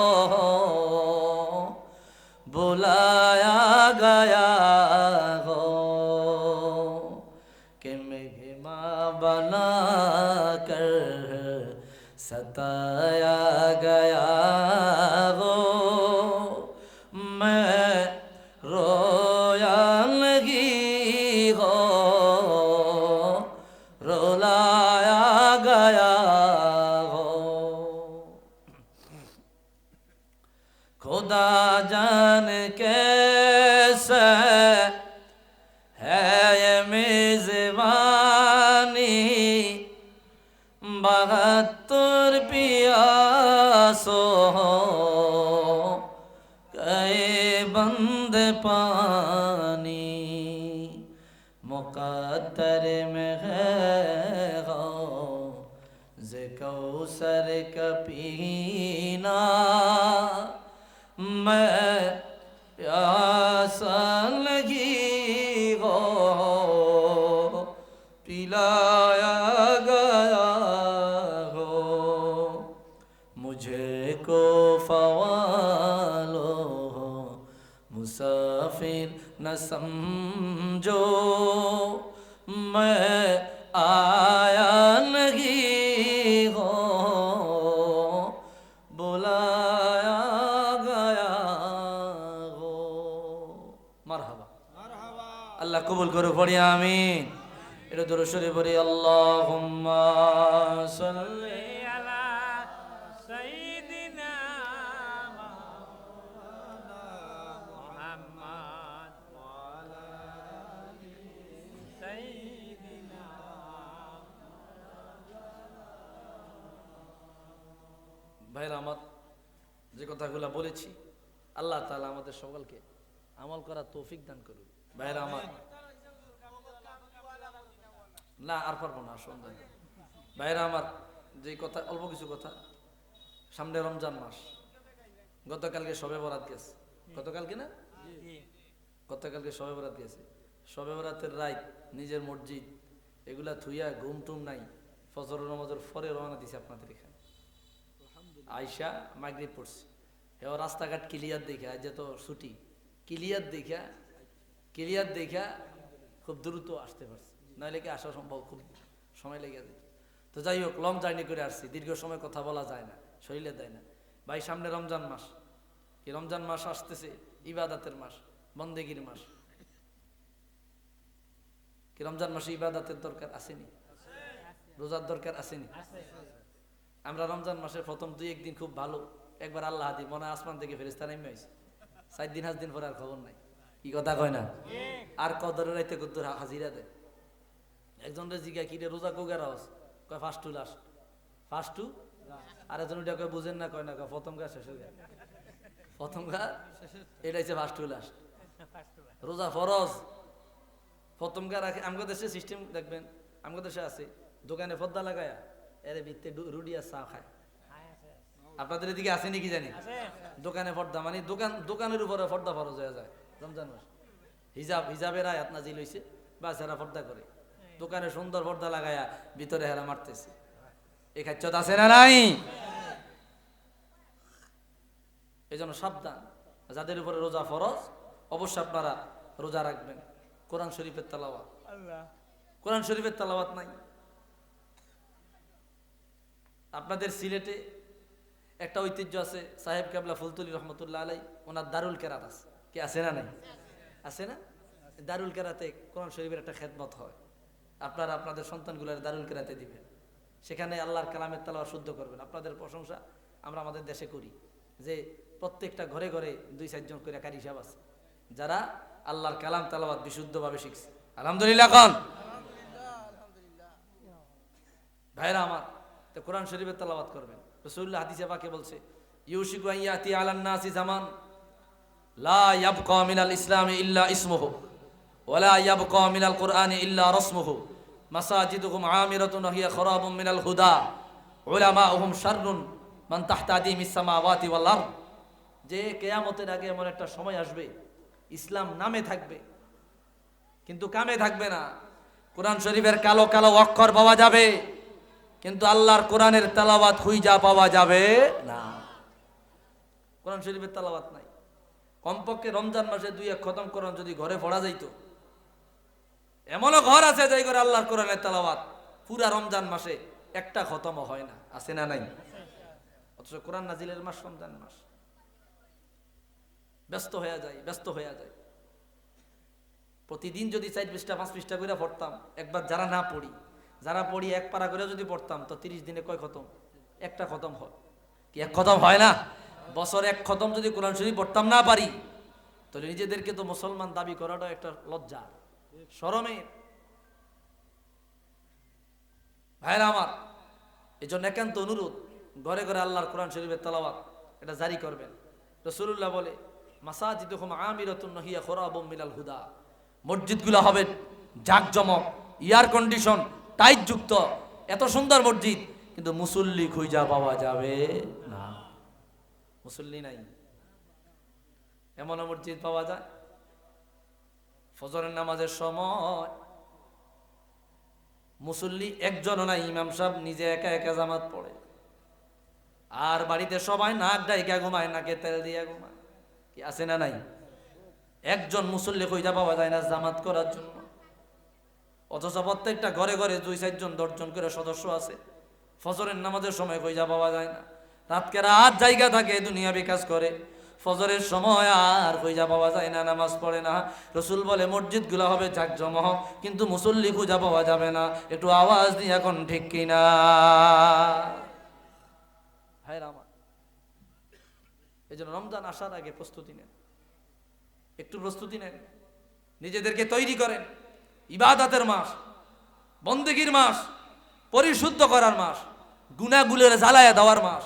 बुलाया गया हो, कि मेहमान बना कर सताया गया हो, मैं रोया नहीं हो रुलाया गया हो। खुदा जान कैसे है ये मेजबानी, 72 पियासो गए बंद पानी, मुक़द्दर में है ग़ौज़ कौसर का पीना, मैं प्यासा लगी हो पिलाया गया हो, मुझे को फ़वालो हो मुसाफिर न समझो, मैं आया नहीं हो बुलाया गया हो। মারহাবা, আল্লাহ কবুল করে পড়ি আমিন। এটা দরুদ শরীফ পড়ি, আল্লাহুম্মা সাল্লি আলা সাইয়্যিদিনা মুহাম্মদ ওয়া আলা আলি সাইয়্যিদিনা। ভাইরা আমার, যে কথাগুলো বলেছি আল্লাহ তাআলা আমাদের সকলকে আমল করার তৌফিক দান করুন। ভাইরা আমার, না আর পারবো না, সন্ধ্যা। ভাইরা আমার, যে কথা, অল্প কিছু কথা, সামনে রমজান মাস, গতকালকে শবে বরাত গেছে, গতকালকে না, গতকালকে শবে বরাত গেছে। শবে বরাতের রাত নিজের মসজিদ এগুলা থুইয়া ঘুম টুম নাই, ফজর নামাজের পরে রওনা দিছে আপনাদের এখানে। আয়সা মাগরিব পড়ছে, এবার রাস্তাঘাট ক্লিয়ার দেখা, আজ তো ছুটি, ক্লিয়ার দেখা খুব দ্রুত আসতে পারছে, নাহলে কি আসা সম্ভব, খুব সময় লেগে যেত। তো যাই হোক, লং জার্নি করে আসছি, দীর্ঘ সময় কথা বলা যায় না, শরীরে দেয় না। ভাই সামনে রমজান মাস, কি রমজান মাস আসতেছে, ইবাদতের মাস, বন্দেগীর মাস। কি রমজান মাসে ইবাদতের দরকার আসেনি? রোজার দরকার আসেনি? আমরা রমজান মাসের প্রথম 2-1 দিন খুব ভালো, একবার আল্লাহ হাদি মনে হয় আসমান থেকে ফেরেশতা নেমে আইছে, 4 দিন 5 দিন পরে আর খবর নাই, কি কথা কয় না? আর কদরের রাইতে কদ্দুর হাজিরা দেয়। একজন রে জিজ্ঞা, কি রে রোজা কোগার হাউস, কয় first to last, first to. আর একজন ওইটা কয় বুঝেন না, কয় না, কয় প্রথম গা শেষের গা, প্রথম গা এটা হচ্ছে ফার্স্ট টু লাস্ট। রোজা ফরজ, প্রথম গা রাখে। আমাদের দেশে সিস্টেম দেখবেন, আমাদের দেশে আছে দোকানে পর্দা লাগায়া এর ভিত্তে রুটি আর চা খায়। আপনাদের এদিকে আছে নাকি জানি? দোকানে পর্দা, মানে দোকানের উপরে পর্দা ফরজ হয়ে যায় রমজান মাস। হিজাবের আয়াত নাজিল হইছে, বাস এরা পর্দা করে, দোকানে সুন্দর পর্দা লাগায়া ভিতরে হেরা মারতেছে। এই খাচ্ছত আছে না নাই? এই জন্য সাবধান, যাদের উপরে রোজা ফরজ অবশ্যই আপনারা রোজা রাখবেন। কোরআন শরীফের তেলাওয়াত, কোরআন শরীফের তেলাওয়াত নাই। আপনাদের সিলেটে একটা ঐতিহ্য আছে, সাহেব কেবলা ফুলতুলি রহমতুল্লাহ আলাই, ওনার দারুল কেরাত আছে, কি আছে না নাই? আছে না? দারুল কেরাতে কোরআন শরীফের একটা খেদমত হয়, আপনারা আপনাদের সন্তানগুলোর দারুল কেরাতে দিবেন, সেখানে আল্লাহর কালামের তেলাওয়াত শুদ্ধ করবেন। আপনাদের প্রশংসা আমরা আমাদের দেশে করি যে প্রত্যেকটা ঘরে ঘরে 2-4 জন করে কারি সাহেব আছে যারা আল্লাহর কালাম তেলাওয়াত বিশুদ্ধভাবে শিখছে। আলহামদুলিল্লাহ খান ভাইরা আমার, তো কোরআন শরীফের তেলাওয়াত করবেন। রাসূলুল্লাহ হাদিসে পাকে বলছে, ইউশিকু আন ইয়াতি আলান নাসি জামান লা ইয়াবকা মিনাল ইসলামি ইল্লা ইসমুহু ওয়া লা ইয়াবকা মিনাল কুরআনি ইল্লা রাসমুহু মাসাজিদুহুম আমিরাতুন ওয়া হিয়া খারাবুম মিনাল হুদা উলামাউহুম শাররুন মান তাহতা আদিমিস সামাওয়াতি ওয়াল আরদ। যে কিয়ামতের আগে এমন একটা সময় আসবে ইসলাম নামে থাকবে কিন্তু কামে থাকবে না। কোরআন শরীফের কালো কালো অক্ষর পাওয়া যাবে কিন্তু আল্লাহর কোরআনের তেলাওয়াত খুঁজা পাওয়া যাবে না। কোরআন শরীফের তেলাওয়াত নাই। কমপক্ষে রমজান মাসে 2-1 খতম কোরআন যদি ঘরে পড়া যাইতো, এমনও ঘর আছে যাই করে আল্লাহর কোরআনের তেলাওয়াত পুরা রমজান মাসে একটা খতমও হয় না, আছে না নাই? অথচ কোরআন নাজিলের মাস রমজান মাস। ব্যস্ত হয়ে যায়। প্রতিদিন যদি 4 পৃষ্ঠা 5 পৃষ্ঠা করে পড়তাম, একবার যারা না পড়ি, যারা পড়ি 1 পারা করে যদি পড়তাম, তো 30 দিনে কয় খতম? একটা খতম হয় কি? 1 খতম হয় না? বছর 1 খতম যদি কোরআন শরীফ পড়তাম না পারি, তাহলে নিজেদেরকে তো মুসলমান দাবি করাটা একটা লজ্জা, শরমের। ভাইরা আমার, এই জন্য একান্ত অনুরোধ, ঘরে ঘরে আল্লাহর কোরআন শরীফের তেলাওয়াত এটা জারি করবেন। রাসূলুল্লাহ বলে, মাসাজিদুহুম আমিরাতুন ওয়া হিয়া খারাবুম মিনাল হুদা। মসজিদগুলো হবে জাকজমক, এয়ার কন্ডিশন, টাইট যুক্ত, এত সুন্দর মসজিদ, কিন্তু মুসল্লি খুঁজা পাওয়া যাবে না। মুসল্লি নাই। এমন মসজিদ পাওয়া যায় ফজরের নামাজের সময় মুসল্লি একজনও নাই, ইমাম সাহেব নিজে একা একা জামাত পড়ে, আর বাড়িতে সবাই নাক ডাইকা ঘুমায়, নাকে তেল দিয়া ঘুমায়। কি আছে না নাই? একজন মুসল্লি খুঁজা পাওয়া যায় না জামাত করার জন্য। অথচ প্রত্যেকটা ঘরে ঘরে 2-4 জন 10 জন করে সদস্য আছে, ফজরের নামাজের সময় খুঁজা পাওয়া যায় না। রাতকে রাত জায়গা থাকে, দুনিয়া বিকাশ করে, ফজরের সময় আর খুঁজা পাওয়া যায় না, নামাজ পড়ে না। রাসূল বলে মসজিদগুলো হবে জাকজমক কিন্তু মুসল্লি খুঁজা পাওয়া যাবে না। একটু আওয়াজ দিয়ে এখন ঠিক কিনা? ভাইরা আমার, এই জন্য রমজান আসার আগে প্রস্তুতি নেন, একটু প্রস্তুতি নেন, নিজেদেরকে তৈরি করেন। ইবাদতের মাস, বন্দেগীর মাস, পরিশুদ্ধ করার মাস, গুনাহগুলোরে জ্বালায়া দেওয়ার মাস,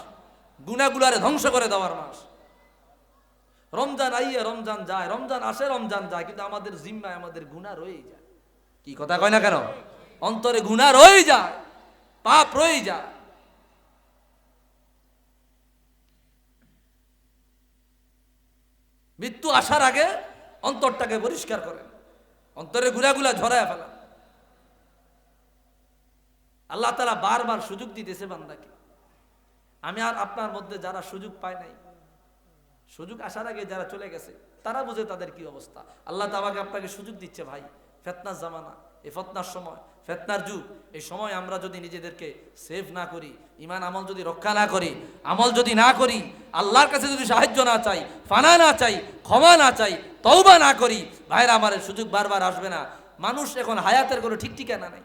গুনাহগুলোরে ধ্বংস করে দেওয়ার মাস। রমজান আইয়ে রমজান যায়, রমজান আসে রমজান যায়, কিন্তু আমাদের জিম্মায় আমাদের গুনাহ রয়ে যায়। কি কথা কয় না কেন? অন্তরে গুনাহ রয়ে যায়, পাপ রয়ে যায়। মৃত্যু আসার আগে অন্তরটাকে পরিষ্কার করেন, অন্তরে গুনাহগুলা ঝরায়া ফেলেন। আল্লাহ তাআলা বারবার সুযোগ দিতেছে বান্দাকে। আমি আর আপনার মধ্যে যারা সুযোগ পায় নাই, সুযোগ আসার আগে যারা চলে গেছে, তারা বুঝে তাদের কি অবস্থা। আল্লাহ তাআলা আপনাকে সুযোগ দিচ্ছে ভাই। ফিতনার জামানা, এই ফিতনার সময়, ফিতনার যুগ, এই সময় আমরা যদি নিজেদেরকে সেভ না করি, ঈমান আমল যদি রক্ষা না করি, আমল যদি না করি, আল্লাহর কাছে যদি সাহায্য না চাই, ফানা না চাই, ক্ষমা না চাই, তওবা না করি, ভাইরা আমার সুযোগ বারবার আসবে না। মানুষ এখন হায়াতের কোনো ঠিক ঠিকানা নাই।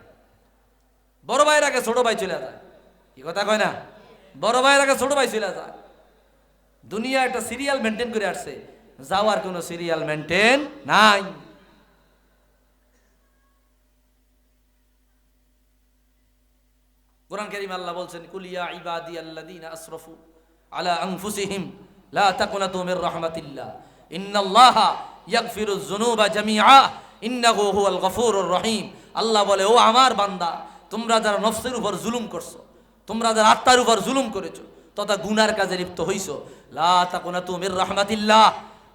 বড় ভাইয়ের আগে ছোট ভাই চলে যায়, কি কথা কয় না? বড় ভাইয়ের আগে ছোট ভাই চলে যায়। দুনিয়া একটা সিরিয়াল মেনটেন করে আসছে, যাওয়ার কোনো সিরিয়াল মেনটেন নাই। কোরআন কারীমে আল্লাহ বলছেন, কুল ইয়া ইবাদিয়াল্লাযীনা আসরাফু আলা আনফুসিহিম লা তাকুনাতু মির রাহমাতিল্লাহ ইন্নাল্লাহা ইয়াগফিরুয যুনুবা জামিআ ইন্নাহু হুয়াল গফুরুর রহিম। আল্লাহ বলে, ও আমার বান্দা, তোমরা যারা নফসের উপর জুলুম করছো, তোমরা যারা আত্মার উপর জুলুম করেছো, তথা গুনার কাজে লিপ্ত হইছো, লা তাকুনাতু মির রাহমাতিল্লাহ,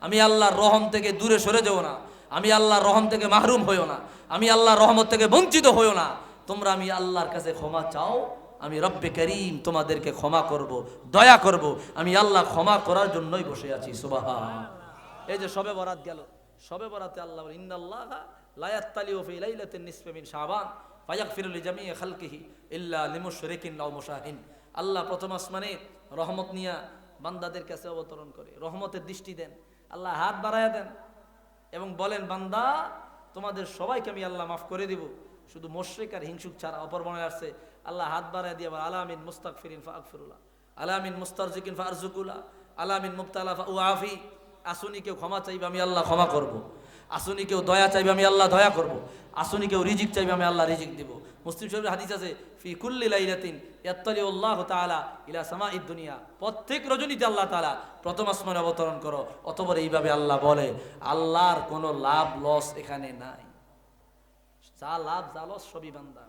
আমি আল্লাহর রহম থেকে দূরে সরে যেও না, আমি আল্লাহর রহম থেকে মাহরুম হইও না, আমি আল্লাহর রহমত থেকে বঞ্চিত হইও না। তোমরা আমি আল্লাহর কাছে ক্ষমা চাও, আমি রব্বে করিম তোমাদেরকে ক্ষমা করব, দয়া করব। আমি আল্লাহ ক্ষমা করার জন্যই বসে আছি। সুবহান। এই যে শবে বরাত গেল, শবে বরাতে আল্লাহ বলেন, ইন্নাল্লাহা লা ইয়াত্তালিউ ফি লাইলাতিন নিসফি মিন শাবান ফায়াগফিরু লিজামিই খালকিহি ইল্লা লিমুশরিকিন আও মুশাহিন। আল্লাহ প্রথম আসমানে রহমত নিয়া বান্দাদের কাছে অবতরণ করে, রহমতের দৃষ্টি দেন, আল্লাহ হাত বাড়ায়া দেন এবং বলেন, বান্দা তোমাদের সবাইকে আমি আল্লাহ মাফ করে দিব, শুধু মুশরিক আর হিংসুক ছাড়া। অপর বর্ণনায় আসছে আল্লাহ হাত বাড়ায় দিয়ে আবার আলামিন মুস্তাগফিরিন ফাগফিরুল্লাহ, আলামিন মুস্তারজিকিন ফারজুকুল্লাহ, আলামিন মুবতালা ফাউআফি। আসুনি কেউ ক্ষমা চাইবে আমি আল্লাহ ক্ষমা করব, আসুনি কেউ দয়া চাইবে আমি আল্লাহ দয়া করব, আসুনি কেউ রিজিক চাইবে আমি আল্লাহ রিজিক দিব। মুসলিম শরীফের হাদিস আছে ফি কুল্লি লাইলাতিন ইয়াত্তালিউল্লাহু তাআলা ইলা সামাঈদ দুনিয়া, প্রত্যেক রজনীতে আল্লাহ তাআলা প্রথম আসমানে অবতরণ করো। অতঃপর এইভাবে আল্লাহ বলে আল্লাহর কোনো লাভ লস এখানে নাই, যা লাভ যা লস সবই বান্দা,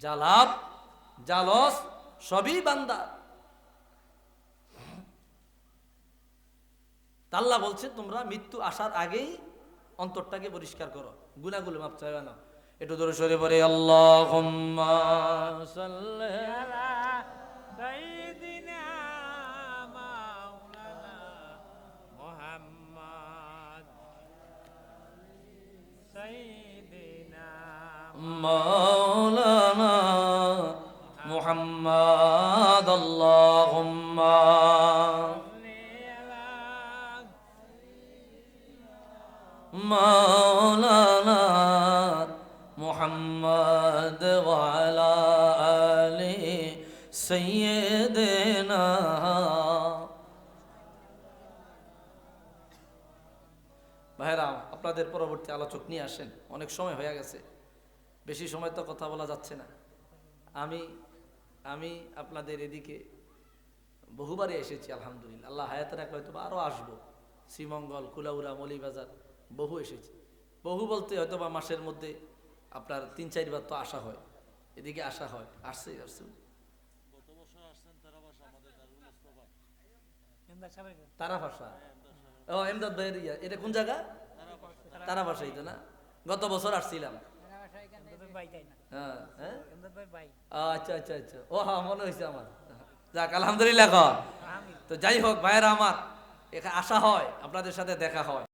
যা লাভ যা লস সবই বান্দা। আল্লাহ বলছে তোমরা মৃত্যু আসার আগেই অন্তরটাকে পরিষ্কার করো, গুনাহগুলো মাফ চাইবে না। একটু দূরে সরে পড়ে আল্লাহুম্মা সাল্লি আলা সাইয়্যিদিনা মাওলানা মুহাম্মদ সাইয়্যিদিনা মাওলানা মুহাম্মদ আল্লাহুম্মা মাওলানা মুহাম্মদ ওয়া আলা আলি সাইয়্যিদিনা। ভাইরা আপনাদের পরবর্তী আলোচক নিয়ে আসেন, অনেক সময় হয়ে গেছে, বেশি সময় তো কথা বলা যাচ্ছে না। আমি আপনাদের এদিকে বহুবারই এসেছি আলহামদুলিল্লাহ, আল্লাহ হায়াতে রাখলে হয়তো আরও আসবো। শ্রীমঙ্গল, কুলাউড়া, মৌলিবাজার বহু এসেছি। বহু বলতে হয়তো বা মাসের মধ্যে আপনার 3-4 বার তো আসা হয়, এদিকে আসা হয়, আসছে। তারা ভাষা, ও এমদাদ ভাইয়ের ইয়া, এটা কোন জায়গা? তারা ভাষাই তো না, গত বছর আসছিলাম। হ্যাঁ হ্যাঁ, আচ্ছা আচ্ছা আচ্ছা, ও হ্যাঁ মনে হয়েছে আমার। যাক আলহামদুলিল্লাহ। তো যাই হোক ভাইয়েরা আমার, এখানে আসা হয়, আপনাদের সাথে দেখা হয়।